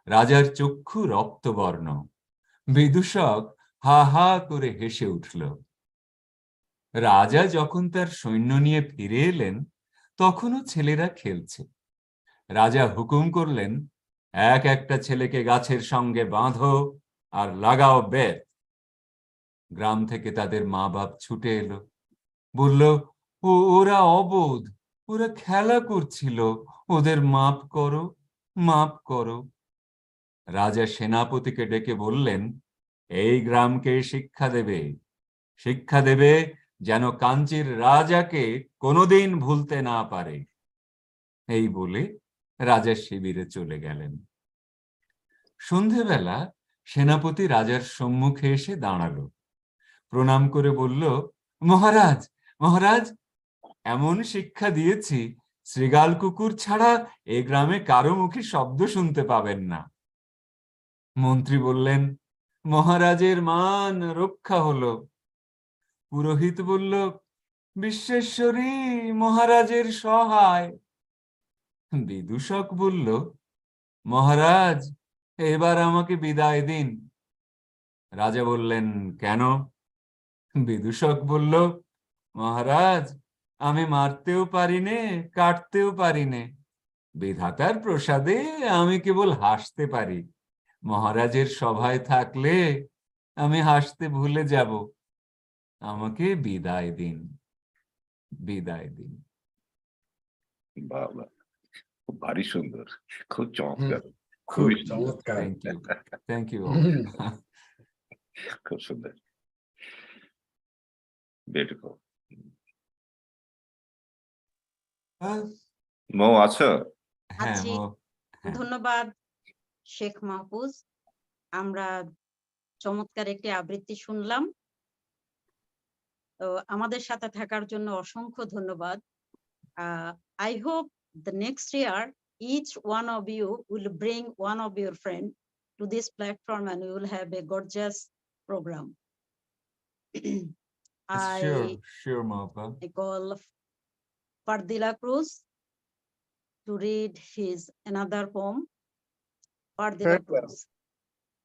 রাজার চক্ষু রক্তবর্ণ। বিদূষক হা হা করে হেসে উঠল। রাজা যখন তার সৈন্য নিয়ে ফিরে এলেন, তখনও ছেলেরা খেলছে। রাজা হুকুম করলেন, এক একটা ছেলেকে গাছের সঙ্গে বাঁধো আর লাগাও বেত। গ্রাম থেকে তাদের মা বাপ ছুটে এলো, বলল, ওরা অবোধ, ওরা খেলা করছিল, ওদের মাপ করো, মাপ করো। রাজা সেনাপতিকে ডেকে বললেন, এই গ্রামকে শিক্ষা দেবে যেন কাঞ্চির রাজাকে কোনোদিন ভুলতে না পারে। এই বলে রাজা শিবিরে চলে গেলেন। সন্ধেবেলা সেনাপতি রাজার সম্মুখে এসে দাঁড়ালো, প্রণাম করে বলল, মহারাজ মহারাজ, এমন শিক্ষা দিয়েছি শ্রীগাল কুকুর ছাড়া এ গ্রামে কারো মুখে শব্দ শুনতে পাবেন না। মন্ত্রী বললেন, মহারাজের মান রক্ষা হলো। পুরোহিত বলল, বিশ্বেশ্বরী মহারাজের সহায়। বিদূষক বলল, মহারাজ এবার আমাকে বিদায় দিন। রাজা বললেন, কেন? বিদূষক বলল, মহারাজ আমি মারতেও পারি নে, কাটতেও পারি নে। বিধাতার প্রসাদে আমি কেবল হাসতে পারি। মহারাজের সভায় থাকলে আমি হাসতে ভুলে যাব। আমাকে বিদায় দিন, বিদায় দিন।
বাবা, খুব ভারী সুন্দর, খুব চমৎকার,
খুব
খুবই
চমৎকার।
থ্যাংক ইউ
খুব সুন্দর, বিউটিফুল। মৌ আছো?
হ্যাঁ,
আছি। ধন্যবাদ শেখ মাহফুজ। আমরা চমৎকার একটি আবৃত্তি শুনলাম। তো আমাদের সাথে থাকার জন্য অসংখ্য ধন্যবাদ। I hope the next year each one of you will bring one of your friend to this platform and we will have a gorgeous program.
Sure, Maupa.
I call Pardila Cruz to read his another poem. Pardila Cruz.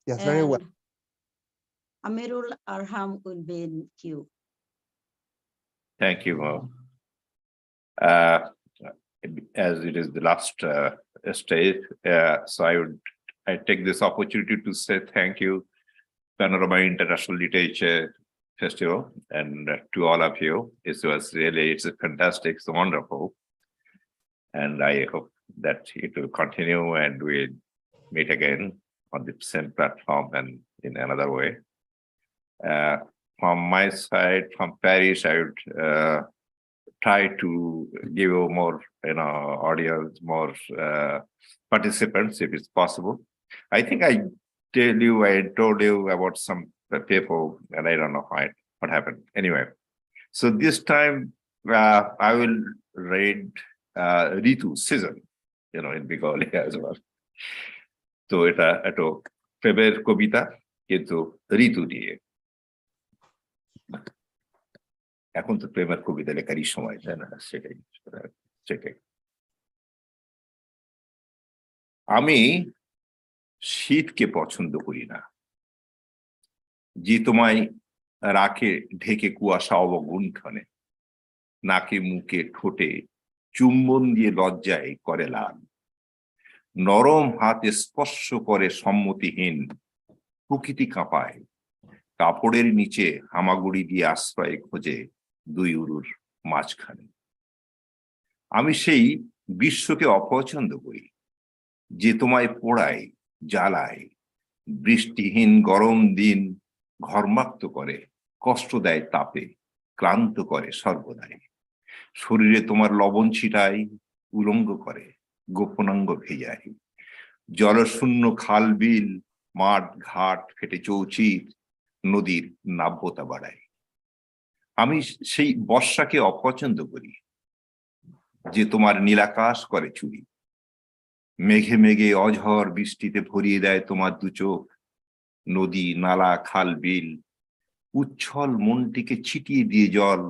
Yes, very well.
Amirul Arham will be in queue.
Thank you, Mo. as it is the last stage. So I take this opportunity to say thank you, Panorama International Literature Festival, and to all of you. It's a fantastic, it's wonderful. And I hope that it will continue and we'll meet again on the same platform and in another way. From my side, from Paris, I would try to give you more, audience, more participants if it's possible. I think I told you about some people, and I don't know what happened. Anyway, so this time I will read Ritu season, in Bengali as well. তো এটা একটু প্রেমের কবিতা কিন্তু ঋতু দিয়ে। এখন তো প্রেমের কবিতা লেখারই সময়, তাই না? সেটাই আমি শীতকে পছন্দ করি না, যে তোমায় রাখে ঢেকে কুয়াশা অবগুণ্ঠনে, নাকে মুখে ঠোঁটে চুম্বন দিয়ে লজ্জায় করে লাল, নরম হাতে স্পর্শ করে সম্মতিহীন, প্রকৃতি কাঁপায়, কাপড়ের নিচে হামাগুড়ি দিয়ে আশ্রয় খোঁজে দুই উরুর মাঝখানে। আমি সেই গ্রীষ্মকে অপছন্দ করি, যে তোমায় পোড়ায়, জ্বালায়, বৃষ্টিহীন গরম দিন ঘর্মাক্ত করে, কষ্ট দেয় তাপে, ক্লান্ত করে সর্বদাই, শরীরে তোমার লবণ ছিটায়, উলঙ্গ করে, গোপনাঙ্গ ভেজায়, জলশূন্য খাল বিল মাঠ ঘাট ফেটে চৌচির, নদীর নাব্যতা বাড়ায়। আমি সেই বর্ষাকে অপছন্দ করি, যে তোমার নীলাকাশ করে চুরি, মেঘে মেঘে অঝড় বৃষ্টিতে ভরিয়ে দেয় তোমার দু চোখ, নদী নালা খাল বিল উচ্ছল মনটিকে ছিটিয়ে দিয়ে জল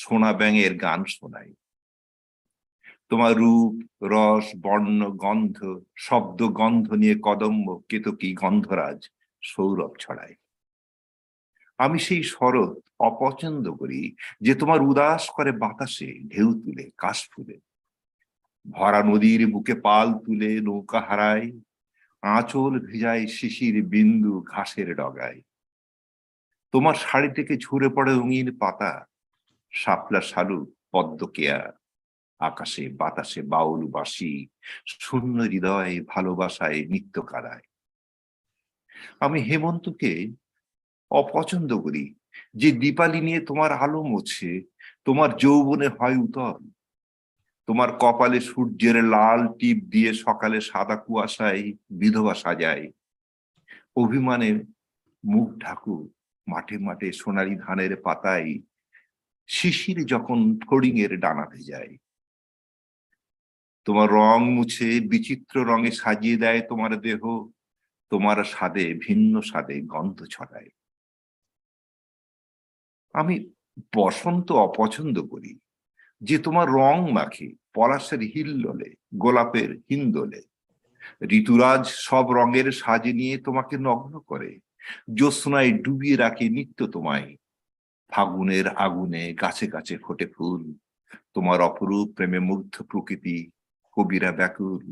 সোনা ব্যাঙের গান শোনায়। তোমার রূপ রস বর্ণ গন্ধ শব্দ গন্ধ নিয়ে কদম্ব কেতকী গন্ধরাজ সৌরভ ছড়ায়। আমি সেই শরৎ অপছন্দ করি, যে তোমার উদাস করে বাতাসে ঢেউ তুলে কাশ ফুলে, ভরা নদীর বুকে পাল তুলে নৌকা হারায়, আঁচল ভেজায় শিশির বিন্দু ঘাসের ডগায়। তোমার শাড়ি থেকে ঝরে পড়ে রঙিন পাতা, শাপলা শালুক পদ্ম কেয়া, আকাশে বাতাসে বাউল বাঁশি, শূন্য হৃদয় ভালোবাসায় নিত্য কাদায়। আমি হেমন্তকে অপছন্দ করি, যে দীপালি নিয়ে তোমার আলো মোছে, তোমার যৌবনে হয় উতল, তোমার কপালে সূর্যের লাল টিপ দিয়ে সকালে সাদা কুয়াশায় বিধবা সাজায়, অভিমানে মুখ ঢাকু মাঠে মাঠে সোনালী ধানের পাতায়, শিশির যখন ফড়িংয়ের ডানা ভেজায়। তোমার রং মুছে বিচিত্র রঙে সাজিয়ে দেয় তোমার দেহ, তোমার স্বাদে ভিন্ন স্বাদে গন্ধ ছড়ায়। আমি বসন্ত অপছন্দ করি, যে তোমার রং মাখে পলাশের হিল্লোলে গোলাপের হিন্দোলে, ঋতুরাজ সব রঙের সাজে নিয়ে তোমাকে নগ্ন করে, জ্যোৎস্নায় ডুবিয়ে রাখে নিত্য তোমায়, ফাগুনের আগুনে গাছে গাছে ফোটে ফুল, তোমার অপরূপ প্রেমে মুগ্ধ প্রকৃতি কবিরা ব্যাকুল,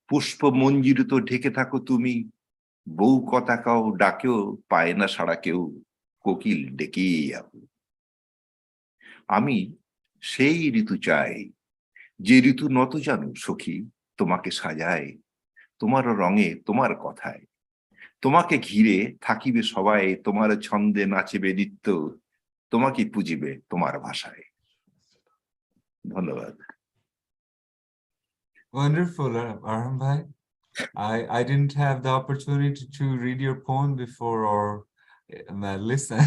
পুষ্প মঞ্জুরিত ঢেকে থাকো তুমি, বউ কথা কাও ডাকেও পায় না সাড়া কেউ, কোকিল ডেকেই আবু। আমি সেই ঋতু চাই, যে ঋতু নত জানু সখী তোমাকে সাজায়, তোমার রঙে তোমার কথায়, তোমাকে ঘিরে থাকিবে সবাই, তোমার ছন্দে নাচিবে নিত্য, তোমাকে পুজিবে তোমার ভাষায়। ধন্যবাদ।
Wonderful, Arham bhai. I didn't have the opportunity to read your poem before or listen,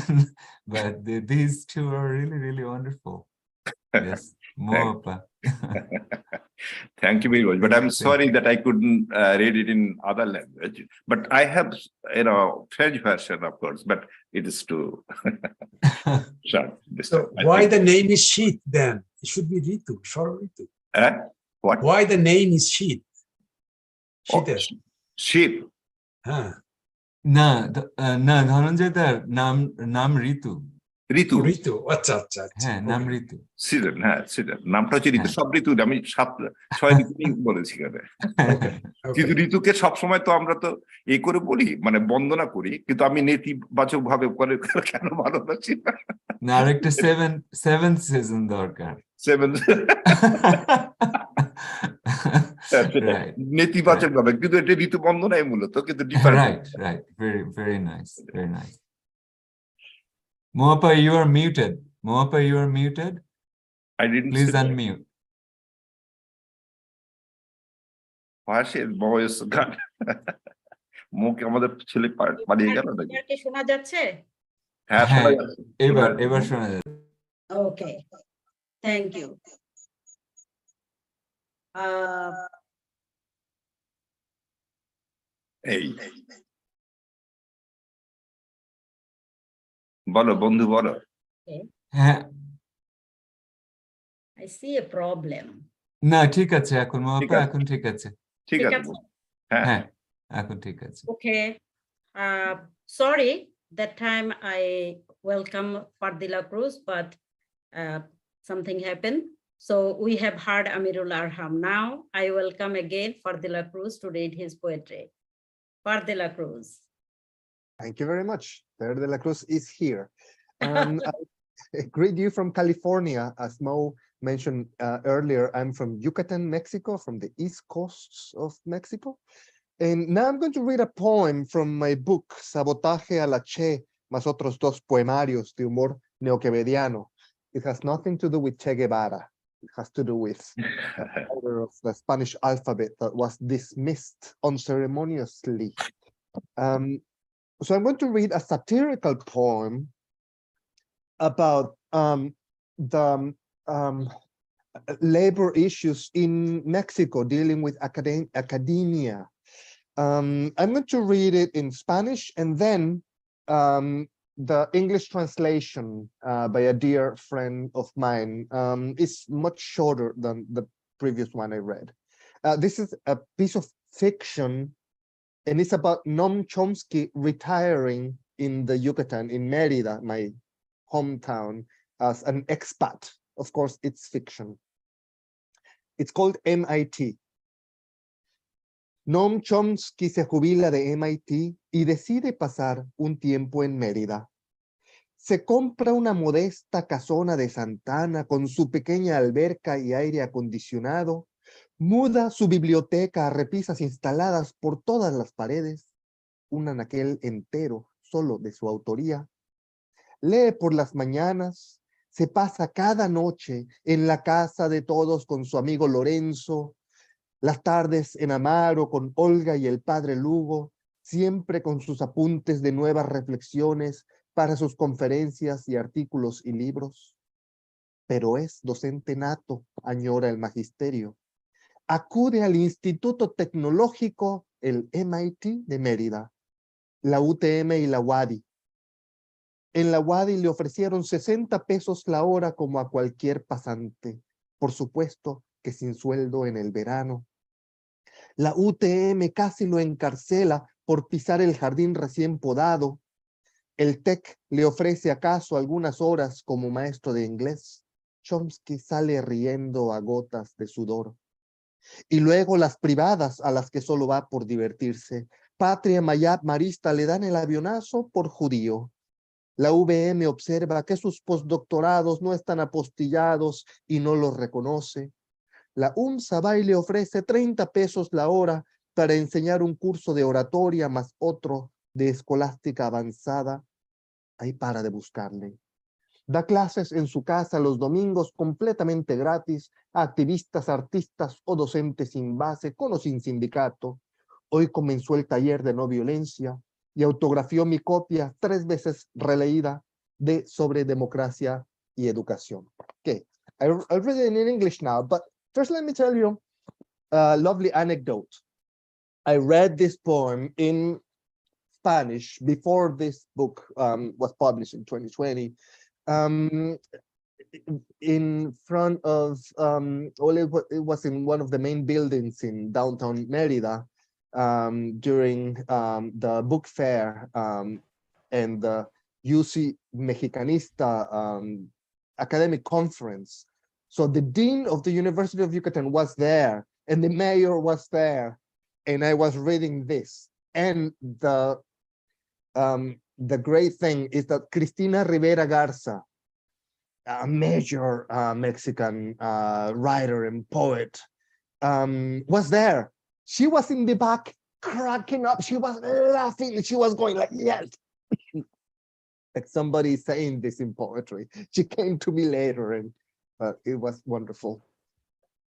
but these two are really, really wonderful. Yes, Moapa.
Thank you very much. But I'm sorry that I couldn't read it in other language. But I have, French version, of course, but it is too short.
So why the name is sheet then? It should be Ritu, short Ritu.
What?
Why the name is sheet?
Sheep.
Huh.
Na, Dhananjay, Nam Ritu.
ঋতু
ঋতু আচ্ছা আচ্ছা আচ্ছা
হ্যাঁ নাম ঋতু
season, হ্যাঁ season, নামটা হচ্ছে ঋতু।
হ্যাঁ।
সব ঋতু আমি 6 ঋতু বলেছি এখানে।
ওকে
কিন্তু ঋতুকে সবসময় তো আমরা তো এই করে বলি, মানে বন্দনা করি, কিন্তু আমি নেতিবাচক ভাবে করে কেন ভালোবাসি না।
না আরেকটা সেভেন্থ সিজন দরকার। Right.
নেতিবাচক ভাবে, কিন্তু এটা ঋতু বন্দনাই মূলত, কিন্তু different.
Right. Very nice. Very nice. Moapa, you are muted. Moapa, you are muted.
I didn't
Please
see that.
unmute.
পাশের বয়স গান মুখে আমাদের ছেলে পালিয়ে গেল নাকি?
এবার কি শোনা যাচ্ছে?
হ্যাঁ শোনা
হ্যাঁ
যাচ্ছে।
এবার শোনা যাচ্ছে।
ওকে, থ্যাংক ইউ।
এই বলো বন্ধু বলো।
হ্যাঁ
I see a problem.
না ঠিক আছে এখন
ঠিক
মোয়াপা,
আছে।
এখন ঠিক আছে।
ঠিক আছে, হ্যাঁ
হ্যাঁ এখন ঠিক আছে।
Okay. Sorry, that time I welcome Fardila Cruz, but something happened. So we have heard Amirul Arham. Now I welcome again Fardila Cruz to read his poetry. Fardila Cruz.
Thank you very much. Fer de la Cruz is here. I greet you from California. As Mo mentioned earlier, I'm from Yucatan, Mexico, from the east coasts of Mexico. And now I'm going to read a poem from my book, Sabotaje a la Che, más otros dos poemarios de humor neoquevediano. It has nothing to do with Che Guevara. It has to do with the order of the Spanish alphabet that was dismissed unceremoniously. So I'm going to read a satirical poem about the labor issues in Mexico, dealing with academia. I'm going to read it in Spanish, and then the English translation by a dear friend of mine is much shorter than the previous one I read. This is a piece of fiction, and it's about Noam Chomsky retiring in the Yucatan, in Mérida, my hometown, as an expat. Of course, it's fiction. It's called MIT. Noam Chomsky se jubila de MIT y decide pasar un tiempo en Mérida. Se compra una modesta casona de Santana con su pequeña alberca y aire acondicionado, muda su biblioteca a repisas instaladas por todas las paredes, un anaquel entero solo de su autoría. Lee por las mañanas, se pasa cada noche en la casa de todos con su amigo Lorenzo, las tardes en Amaro con Olga y el padre Lugo, siempre con sus apuntes de nuevas reflexiones para sus conferencias y artículos y libros. Pero es docente nato, añora el magisterio. Acude al Instituto Tecnológico, el MIT de Mérida, la UTM y la UADY. En la UADY le ofrecieron 60 pesos la hora como a cualquier pasante, por supuesto que sin sueldo en el verano. La UTM casi lo encarcela por pisar el jardín recién podado. El TEC le ofrece acaso algunas horas como maestro de inglés. Chomsky sale riendo a gotas de sudor. Y luego las privadas a las que solo va por divertirse. Patria Mayab Marista le dan el avionazo por judío. La VM observa que sus postdoctorados no están apostillados y no los reconoce. La UNSA va y le ofrece 30 pesos la hora para enseñar un curso de oratoria más otro de escolástica avanzada. Ahí para de buscarle. Da clases en su casa los domingos completamente gratis a activistas, artistas o docentes sin base, con o sin sindicato. Hoy comenzó el taller de no violencia y autografió mi copia 3 veces releída de Sobre Democracia y Educación. Okay, I'll read it in English now, but first let me tell you a lovely anecdote. I read this poem in Spanish before this book was published in 2020. In front of, well, it was in one of the main buildings in downtown Mérida during the book fair and the UC Mexicanista academic conference. So the dean of the University of Yucatan was there, and the mayor was there, and I was reading this. And the great thing is that Cristina Rivera Garza, a major Mexican writer and poet, was there. She was in the back cracking up. She was laughing. She was going like, yes. Like somebody saying this in poetry. She came to me later, and it was wonderful.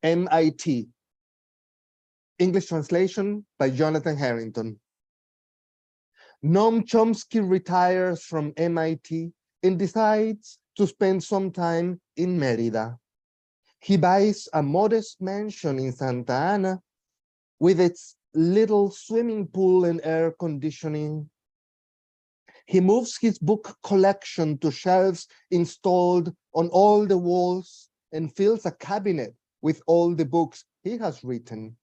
MIT, English translation by Jonathan Harrington. Noam Chomsky retires from MIT and decides to spend some time in Merida. He buys a modest mansion in Santa Ana with its little swimming pool and air conditioning. He moves his book collection to shelves installed on all the walls and fills a cabinet with all the books he has written.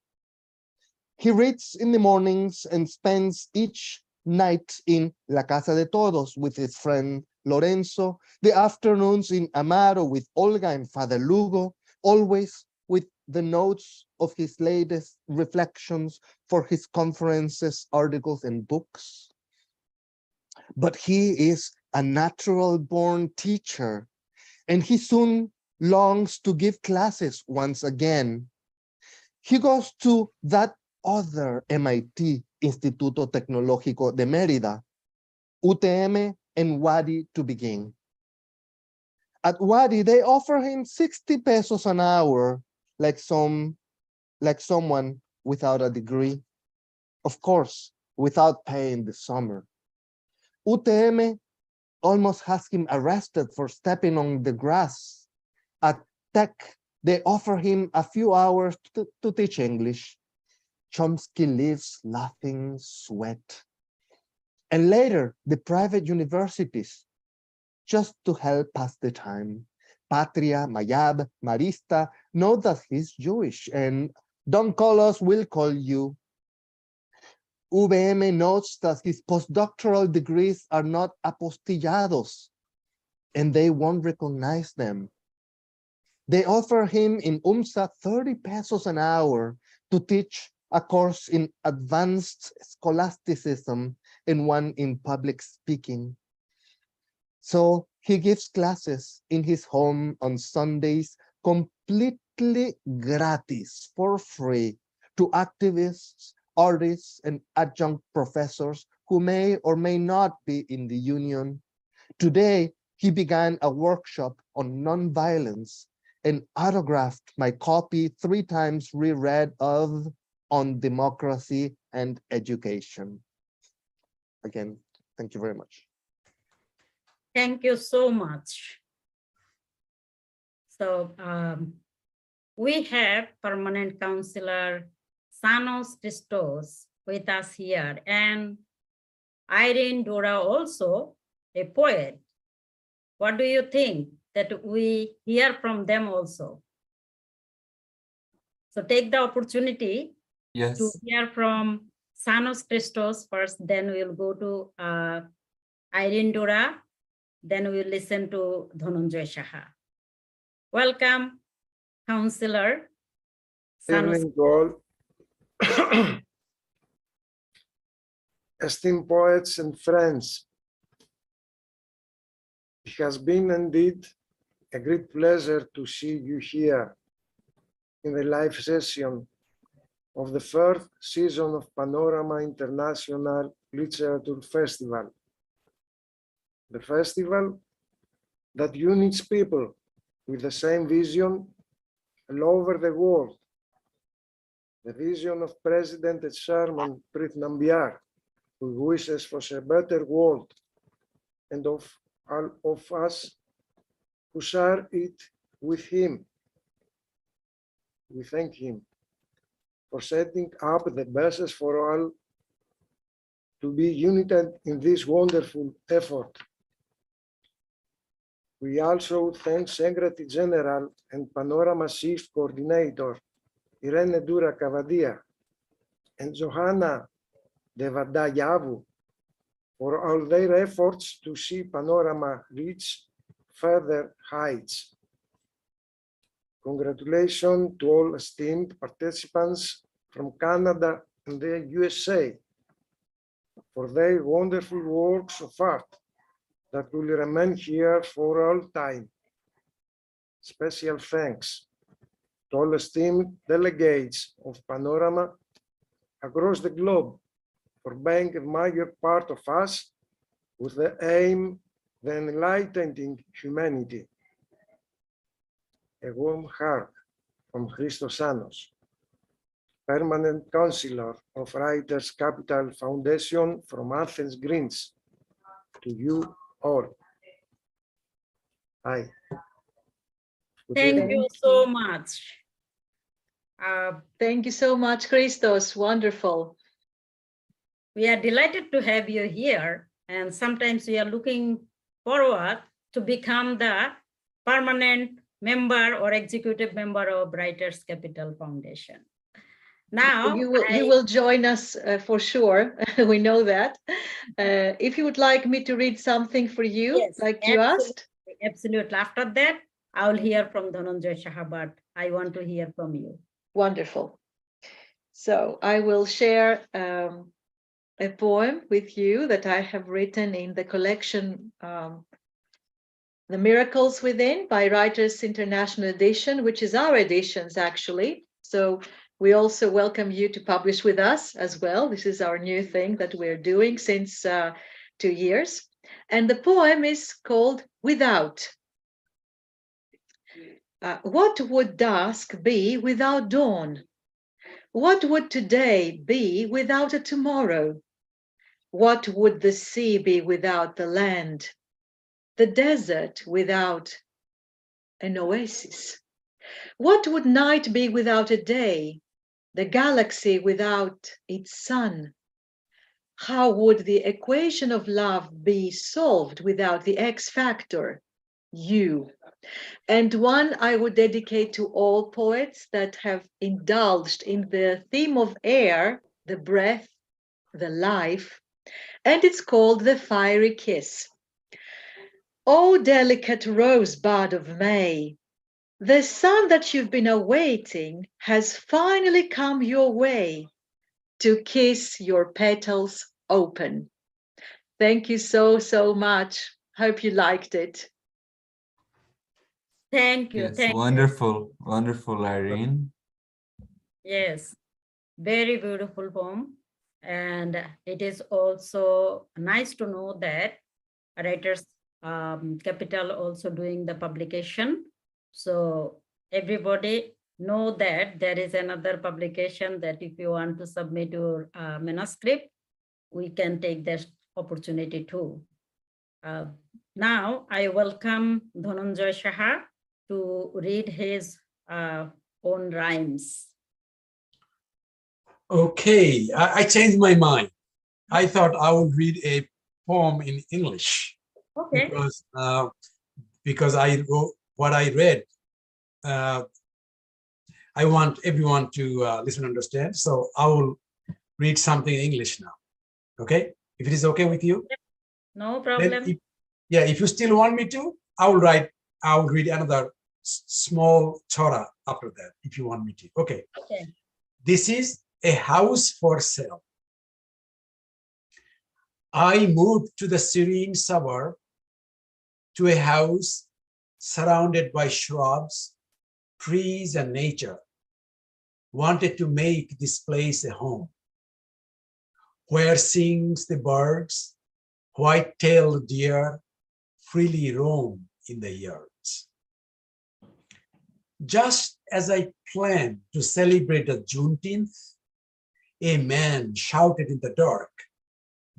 He reads in the mornings and spends each night in La Casa de Todos with his friend Lorenzo, the afternoons in Amaro with Olga and Father Lugo, always with the notes of his latest reflections for his conferences, articles, and books. But he is a natural-born teacher, and he soon longs to give classes once again. He goes to that other MIT, Instituto Tecnológico de Mérida, UTM and Wadi to begin. At Wadi, they offer him 60 pesos an hour, like someone without a degree. Of course, without pay in the summer. UTM almost has him arrested for stepping on the grass. At Tech, they offer him a few hours to teach English. Chomsky lives laughing sweat. And later, the private universities, just to help pass the time. Patria, Mayab, Marista know that he's Jewish, and don't call us, we'll call you. UVM notes that his postdoctoral degrees are not apostillados, and they won't recognize them. They offer him in UMSA 30 pesos an hour to teach a course in advanced scholasticism and one in public speaking. So he gives classes in his home on Sundays completely gratis, for free, to activists, artists, and adjunct professors who may or may not be in the union. Today, he began a workshop on nonviolence and autographed my copy 3 times reread of On Democracy and Education. Again, thank you very much.
Thank you so much. So we have permanent counselor Sanos Christos with us here, and Irene Dora also a poet. What do you think that we hear from them also? So take the opportunity to hear from Sanos Christos first, then we'll go to Irene Dora, then we'll listen to Dhananjay Saha. Welcome, Counselor Sanos.
Evening to all. Esteemed poets and friends, it has been indeed a great pleasure to see you here in the live session of the 3rd season of Panorama International Literature Festival. The festival that unites people with the same vision all over the world. The vision of President and Chairman Preet Nambiar, who wishes for a better world, and of all of us who share it with him. We thank him for setting up the basis for all to be united in this wonderful effort. We also thank Secretary General and Panorama Chief Coordinator Irene Dura Cavadia and Johanna Devadayavu for all their efforts to see Panorama reach further heights. Congratulations to all esteemed participants from Canada and the USA for their wonderful works of art that will remain here for all time. Special thanks to all esteemed delegates of Panorama across the globe for being a major part of us with the aim of enlightening humanity. A warm hug from Christos Anos, Permanent Counselor of Writers' Capital Foundation from Athens, Greece, to you all. Hi. Good
Thank
evening.
you so much.
Thank you so much, Christos. Wonderful.
We are delighted to have you here, and sometimes we are looking forward to become the permanent member or executive member of Writers' Capital Foundation. Now,
You will join us for sure. We know that. If you would like me to read something for you,
yes,
like you asked.
Absolutely. After that, I will hear from Dhananjay Saha, but I want to hear from you.
Wonderful. So I will share a poem with you that I have written in the collection The Miracles Within by Writers International Edition, which is our editions actually. So we also welcome you to publish with us as well. This is our new thing that we're doing since 2 years. And the poem is called Without. What would dusk be without dawn? What would today be without a tomorrow? What would the sea be without the land? The desert without an oasis? What would night be without a day? The galaxy without its sun? How would the equation of love be solved without the X factor, you? And one I would dedicate to all poets that have indulged in the theme of air, the breath, the life, and it's called The Fiery Kiss. Oh, delicate rosebud of May, the sun that you've been awaiting has finally come your way to kiss your petals open. Thank you so, so much. Hope you liked it.
Thank you.
Yes,
Thank
wonderful, wonderful, Irene.
Yes, very beautiful poem. And it is also nice to know that Writers Capital also doing the publication. So everybody know that there is another publication that if you want to submit your manuscript, we can take this opportunity too. Now I welcome Dhananjay Saha to read his own rhymes.
Okay, I changed my mind. I thought I would read a poem in English.
Okay.
Because I wrote what I read. I want everyone to listen and understand. So I will read something in English now. Okay, if it is okay with you.
No problem.
If you still want me to, I will read another small chora after that, if you want me to. Okay.
Okay.
This is a house for sale. I moved to the serene suburb, to a house surrounded by shrubs, trees, and nature. Wanted to make this place a home, where sings the birds, white-tailed deer freely roam in the yards. Just as I planned to celebrate the Juneteenth, a man shouted in the dark,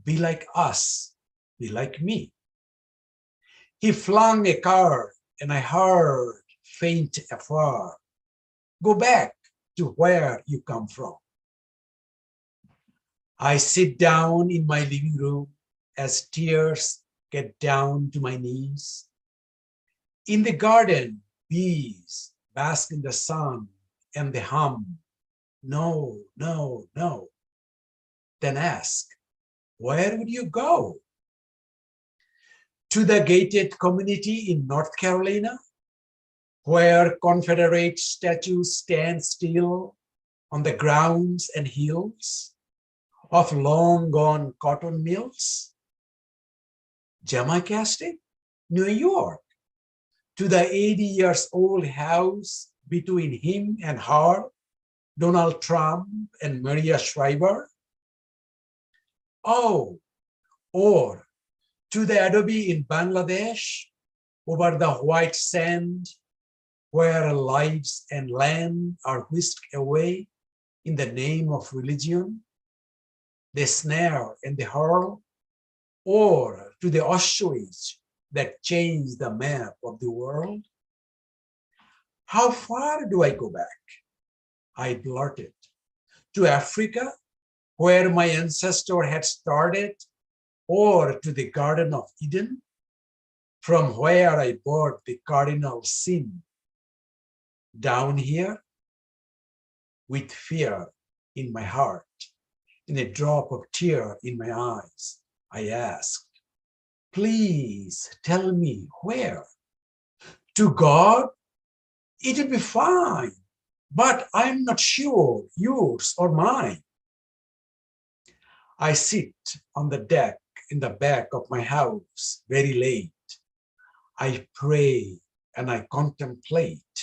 "Be like us, be like me." He flung a card, and I heard faint afar, "Go back to where you come from." I sit down in my living room as tears get down to my knees. In the garden, bees bask in the sun and they hum, "No, no, no." Then ask, "Where would you go to the gated community in North Carolina, where Confederate statues stand still on the grounds and hills of long gone cotton mills. Jamaica State, New York, to the 80 years old house between him and her, Donald Trump and Maria Shriver. Oh, or to the adobe in Bangladesh over the white sand where lives and land are whisked away in the name of religion, the snare and the hurl, or to the Auschwitz that changed the map of the world? How far do I go back? I blurted. To Africa, where my ancestor had started, or to the Garden of Eden, from where I bore the cardinal sin? Down here, with fear in my heart, in a drop of tear in my eyes, I asked, please tell me where? To God, it will be fine, but I'm not sure, yours or mine. I sit on the deck in the back of my house very late. I pray and I contemplate.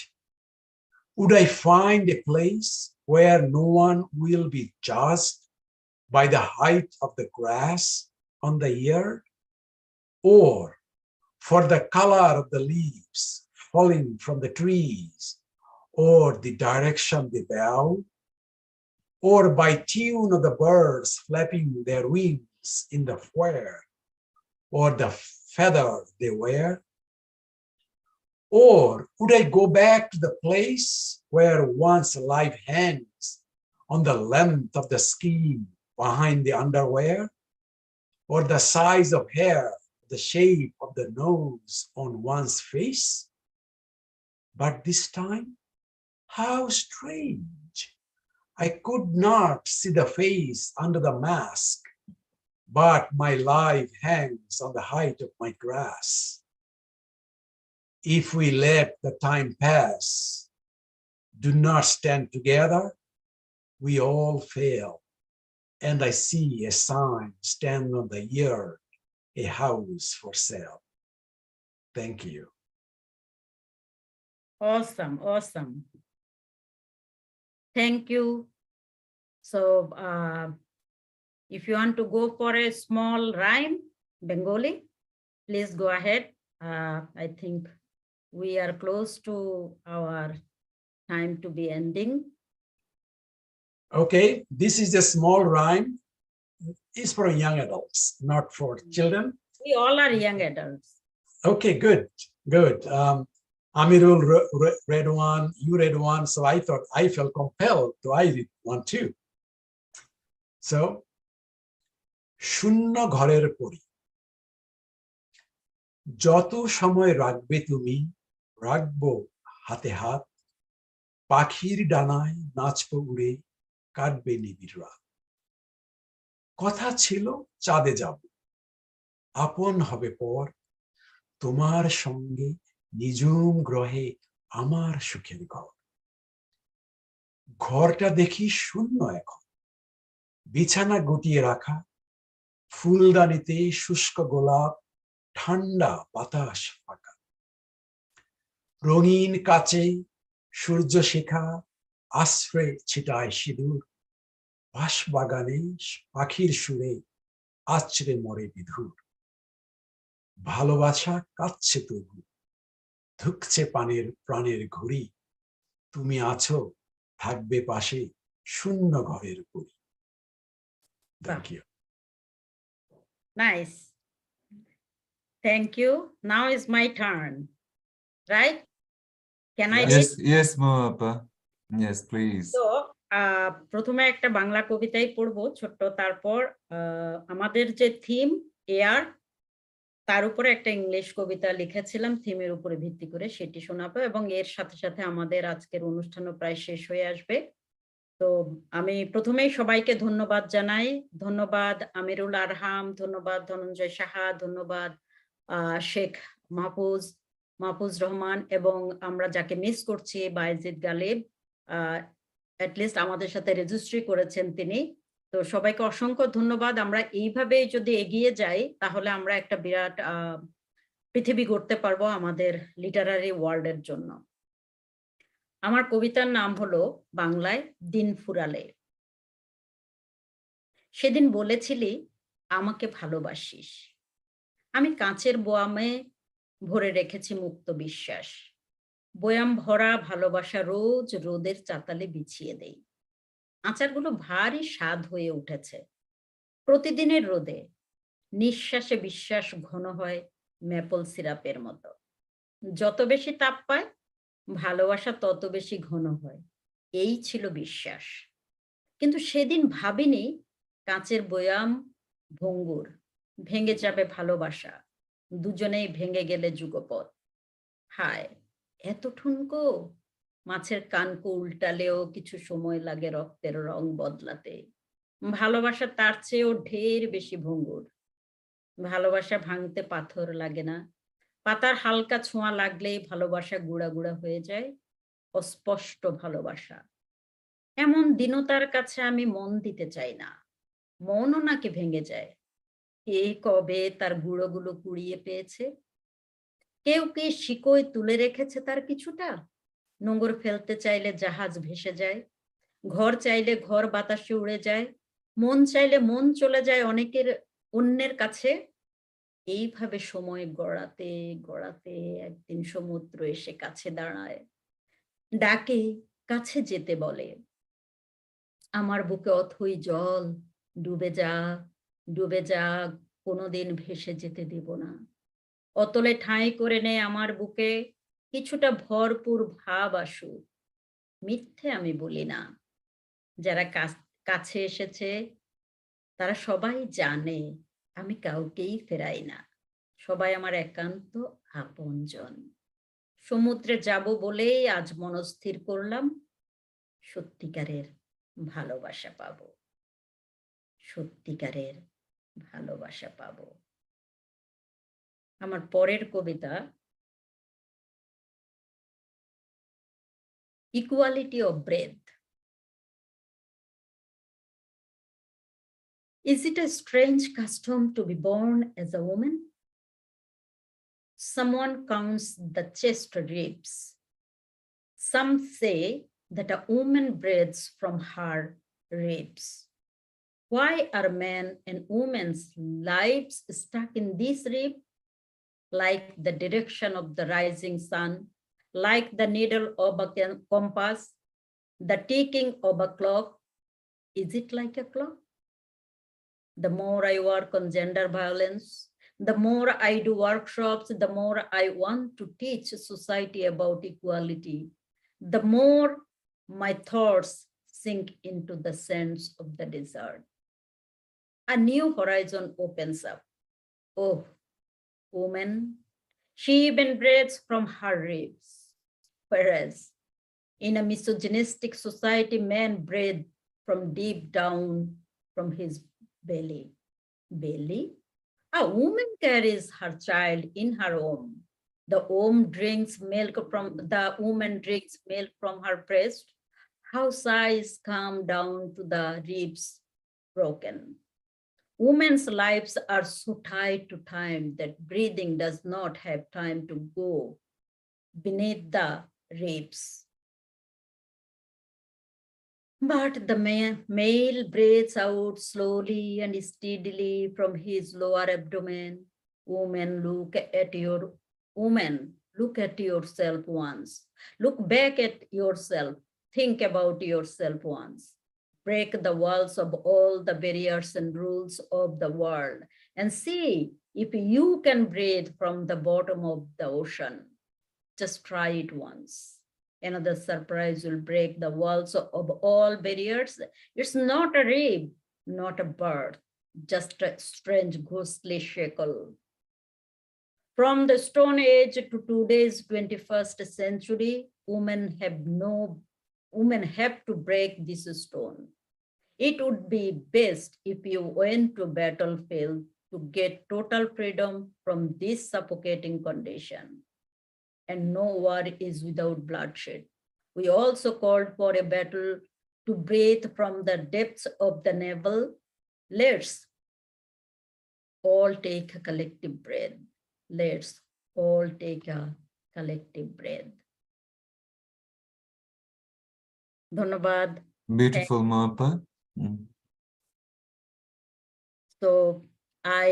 Would I find a place where no one will be judged by the height of the grass on the ear, or for the color of the leaves falling from the trees, or the direction they bow, or by tune of the birds flapping their wings in the foyer, or the feather they wear? Or would I go back to the place where one's life hangs on the length of the skin behind the underwear, or the size of hair, the shape of the nose on one's face? But this time, how strange. I could not see the face under the mask, but my life hangs on the height of my grass. If we let the time pass, do not stand together, we all fail. And I see a sign stand on the yard, a house for sale. Thank you.
Awesome, awesome. Thank you. So if you want to go for a small rhyme, Bengali, please go ahead. I think we are close to our time to be ending.
Okay, this is a small rhyme. It's for young adults, not for children.
We all are young adults.
Okay, good, good. Amirul read one, you read one, so I thought I felt compelled to I read one too. So, শূন্য ঘরের পরি, যত সময় রাখবে তুমি, রাখবো হাতে হাত, পাখির ডানায় নাচবো উড়ে, কাটবে নিবিড় রাত। কথা ছিল চাঁদে যাব, আপন হবে পর, তোমার সঙ্গে নিঝুম গ্রহে আমার সুখের ঘর। ঘরটা দেখি শূন্য এখন, বিছানা গুটিয়ে রাখা, ফুলদানিতে শুষ্ক গোলাপ, ঠান্ডা বাতাস ফাঁকা। রঙিন কাচে সূর্য শিখা, আশ্রে ছিটায় সিঁদুর, বাঁশবাগানে পাখির সুরে আছড়ে মরে বিধুর। ভালোবাসা কাঁদছে তবু, ধুকছে প্রাণের ঘুড়ি, তুমি আছো থাকবে পাশে শূন্য ঘরের পরি। Thank you.
Nice. Thank you. Now is my turn, right? Can I?
Yes, Moapa. Yes, please.
So, প্রথমে একটা বাংলা কবিতাই পড়বো ছোট্ট, তারপর আমাদের যে থিম এয়ার, তার উপরে একটা ইংলিশ কবিতা লিখেছিলাম থিমের উপরে ভিত্তি করে, সেটি শোনাবো, এবং এর সাথে সাথে আমাদের আজকের অনুষ্ঠানও প্রায় শেষ হয়ে আসবে। তো আমি প্রথমেই সবাইকে ধন্যবাদ জানাই। ধন্যবাদ আমিরুল আরহাম, ধন্যবাদ ধনঞ্জয় সাহা, ধন্যবাদ শেখ মাহফুজ রহমান এবং আমরা যাকে মিস করছি বাইজিদ গালিব, অ্যাটলিস্ট আমাদের সাথে রেজিস্ট্রি করেছেন তিনি। তো সবাইকে অসংখ্য ধন্যবাদ। আমরা এইভাবে যদি এগিয়ে যাই তাহলে আমরা একটা বিরাট পৃথিবী গড়তে পারবো আমাদের লিটারারি ওয়ার্ল্ডের জন্য। আমার কবিতার নাম হলো বাংলায় দিন ফুরালে। সেদিন বলেছিলি আমাকে ভালোবাসিস, আমি কাঁচের বোয়ামে ভরে রেখেছি মুক্ত বিশ্বাস। বয়াম ভরা ভালোবাসা রোজ রোদের চাতালে বিছিয়ে দেই। আচারগুলো ভারী স্বাদ হয়ে উঠেছে প্রতিদিনের রোদে। নিঃশ্বাসে বিশ্বাস ঘন হয় ম্যাপল সিরাপের মতো। যত বেশি তাপ পায় ভালোবাসা তত বেশি ঘন হয়, এই ছিল বিশ্বাস। কিন্তু সেদিন ভাবিনি কাঁচের বয়াম ভঙ্গুর, ভেঙে যাবে ভালোবাসা, দুজনেই ভেঙে গেলে যুগপৎ। হায় এত ঠুনকো, মাছের কানকো উল্টালেও কিছু সময় লাগে রক্তের রং বদলাতে। ভালোবাসা তার চেয়েও ঢের বেশি ভঙ্গুর। ভালোবাসা ভাঙতে পাথর লাগে না, পাতার হালকা ছোঁয়া লাগলেই ভালোবাসা গুঁড়া গুঁড়া হয়ে যায়। অস্পষ্ট ভালোবাসা এমন দীনতার কাছে আমি মন দিতে চাই না, মনও নাকি ভেঙে যায়। কে কবে তার গুঁড়োগুলো কুড়িয়ে পেয়েছে? কেউ কি শিকোয় তুলে রেখেছে তার কিছুটা? নোঙর ফেলতে চাইলে জাহাজ ভেসে যায়, ঘর চাইলে ঘর বাতাসে উড়ে যায়, মন চাইলে মন চলে যায় অনেকের অন্যের কাছে। এইভাবে সময় গড়াতে গড়াতে একদিন সমুদ্র এসে কাছে দাঁড়ায়, ডাকে কাছে যেতে বলে। আমার বুকে অথই জল, ডুবে যা ডুবে যা, কোনোদিন ভেসে যেতে দেব না। অতলে ঠাঁই করে নেয় আমার বুকে, কিছুটা ভরপুর ভাব আসুক। মিথ্যে আমি বলি না, যারা কাছে এসেছে তারা সবাই জানে আমি কাউকেই ফেরাই না। সবাই আমার একান্ত আপনজন। সমুদ্রে যাব বলেই আজ মনস্থির করলাম, সত্যিকারের ভালোবাসা পাবো, সত্যিকারের ভালোবাসা পাবো। আমার পরের কবিতা equality of breath. Is it a strange custom to be born as a woman? Someone counts the chest ribs. Some say that a woman breathes from her ribs. Why are men and women's lives stuck in this rib? Like the direction of the rising sun, like the needle of a compass, the ticking of a clock. Is it like a clock? The more I work on gender violence, the more I do workshops, the more I want to teach society about equality, the more my thoughts sink into the sands of the desert. A new horizon opens up. Oh, woman, she even breathes from her ribs, whereas in a misogynistic society, men breathe from deep down from his belly. Belly? A woman carries her child in her womb. The woman drinks milk from her breast. How sighs come down to the ribs broken. Women's lives are so tied to time that breathing does not have time to go beneath the ribs. But the male breathes out slowly and steadily from his lower abdomen. Woman, look at yourself once. Look back at yourself. Think about yourself once. Break the walls of all the barriers and rules of the world and see if you can breathe from the bottom of the ocean. Just try it once. Another surprise will break the walls of all barriers. It's not a rib, not a bird, just a strange ghostly shackle. From the Stone Age to today's 21st century, women have to break this stone. It would be best if you went to battlefield to get total freedom from this suffocating condition. And no war is without bloodshed. We also called for a battle to breathe from the depths of the navel. Let's all take a collective breath. Let's all take a collective breath. ধন্যবাদ.
Beautiful, Mapa.
So I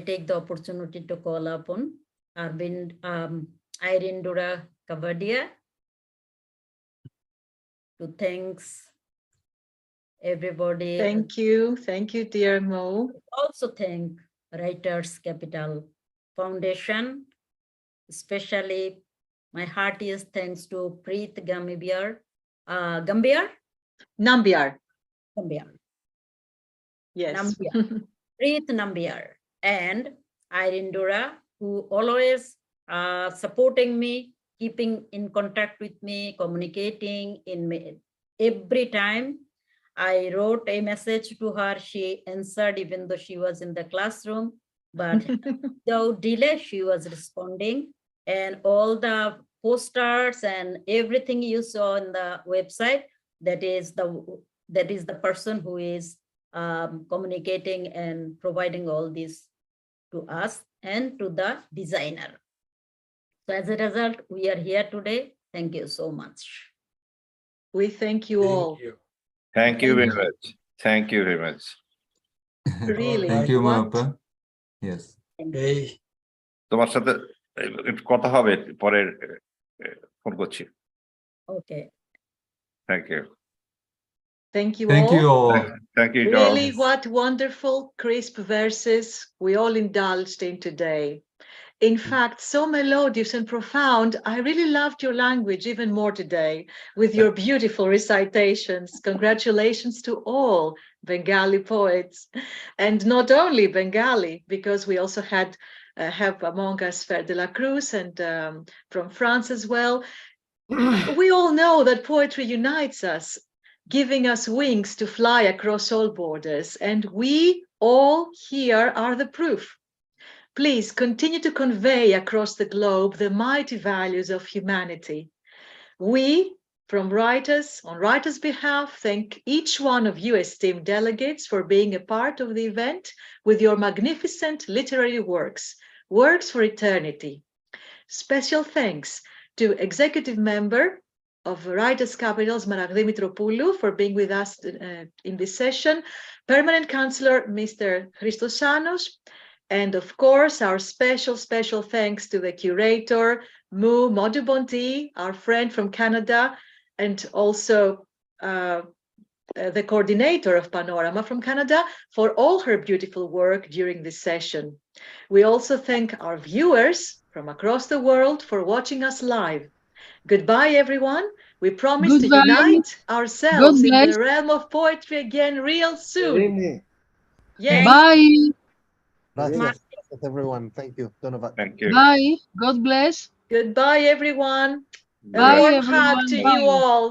take the opportunity to call upon Irene Dura Kavadia to thanks everybody.
Thank you, dear Mo.
Also thank Writers Capital Foundation, especially my heartiest thanks to Preet Gambiar.
Nambiar. Yes.
Nambiar. Preet Nambiar and Irene Dura, who always supporting me, keeping in contact with me, communicating in me. Every time I wrote a message to her, she answered even though she was in the classroom, but without delay, she was responding. And all the posters and everything you saw on the website, that is the person who is communicating and providing all this to us and to the designer. So as a result, we are here today. Thank you so much.
We thank you all.
Thank you very much. Thank you very much.
Really.
Thank you,
What?
Mapa. Yes.
Hey,
তোমার সাথে একটু কথা হবে পরে phone করছি
Okay.
Thank you
Thank you
Thank
all.
you all.
Thank you
Really, what wonderful, crisp verses we all indulged in today. In fact, so melodious and profound. I really loved your language even more today with your beautiful recitations. Congratulations to all Bengali poets. And not only Bengali, because we also have among us Fer de la Cruz and from France as well. We all know that poetry unites us, giving us wings to fly across all borders. And we all here are the proof. Please continue to convey across the globe the mighty values of humanity. We, on writers' behalf, thank each one of you esteemed delegates for being a part of the event with your magnificent literary works for eternity. Special thanks to Executive Member of Writers' Capital, Smaragdi Mitropoulou, for being with us in this session, Permanent Counselor, Mr. Christosanos, and of course, our special thanks to the curator, Modu Bonti, our friend from Canada, and also the coordinator of Panorama from Canada for all her beautiful work during this session. We also thank our viewers from across the world for watching us live. Goodbye, everyone. We promise to unite ourselves in the realm of poetry again real soon.
Yes. Bye.
Gracias, everyone. Thank you.
Thank you.
Bye. God bless.
Goodbye, everyone.
Bye,
A warm
everyone.
hug to
Bye.
you all.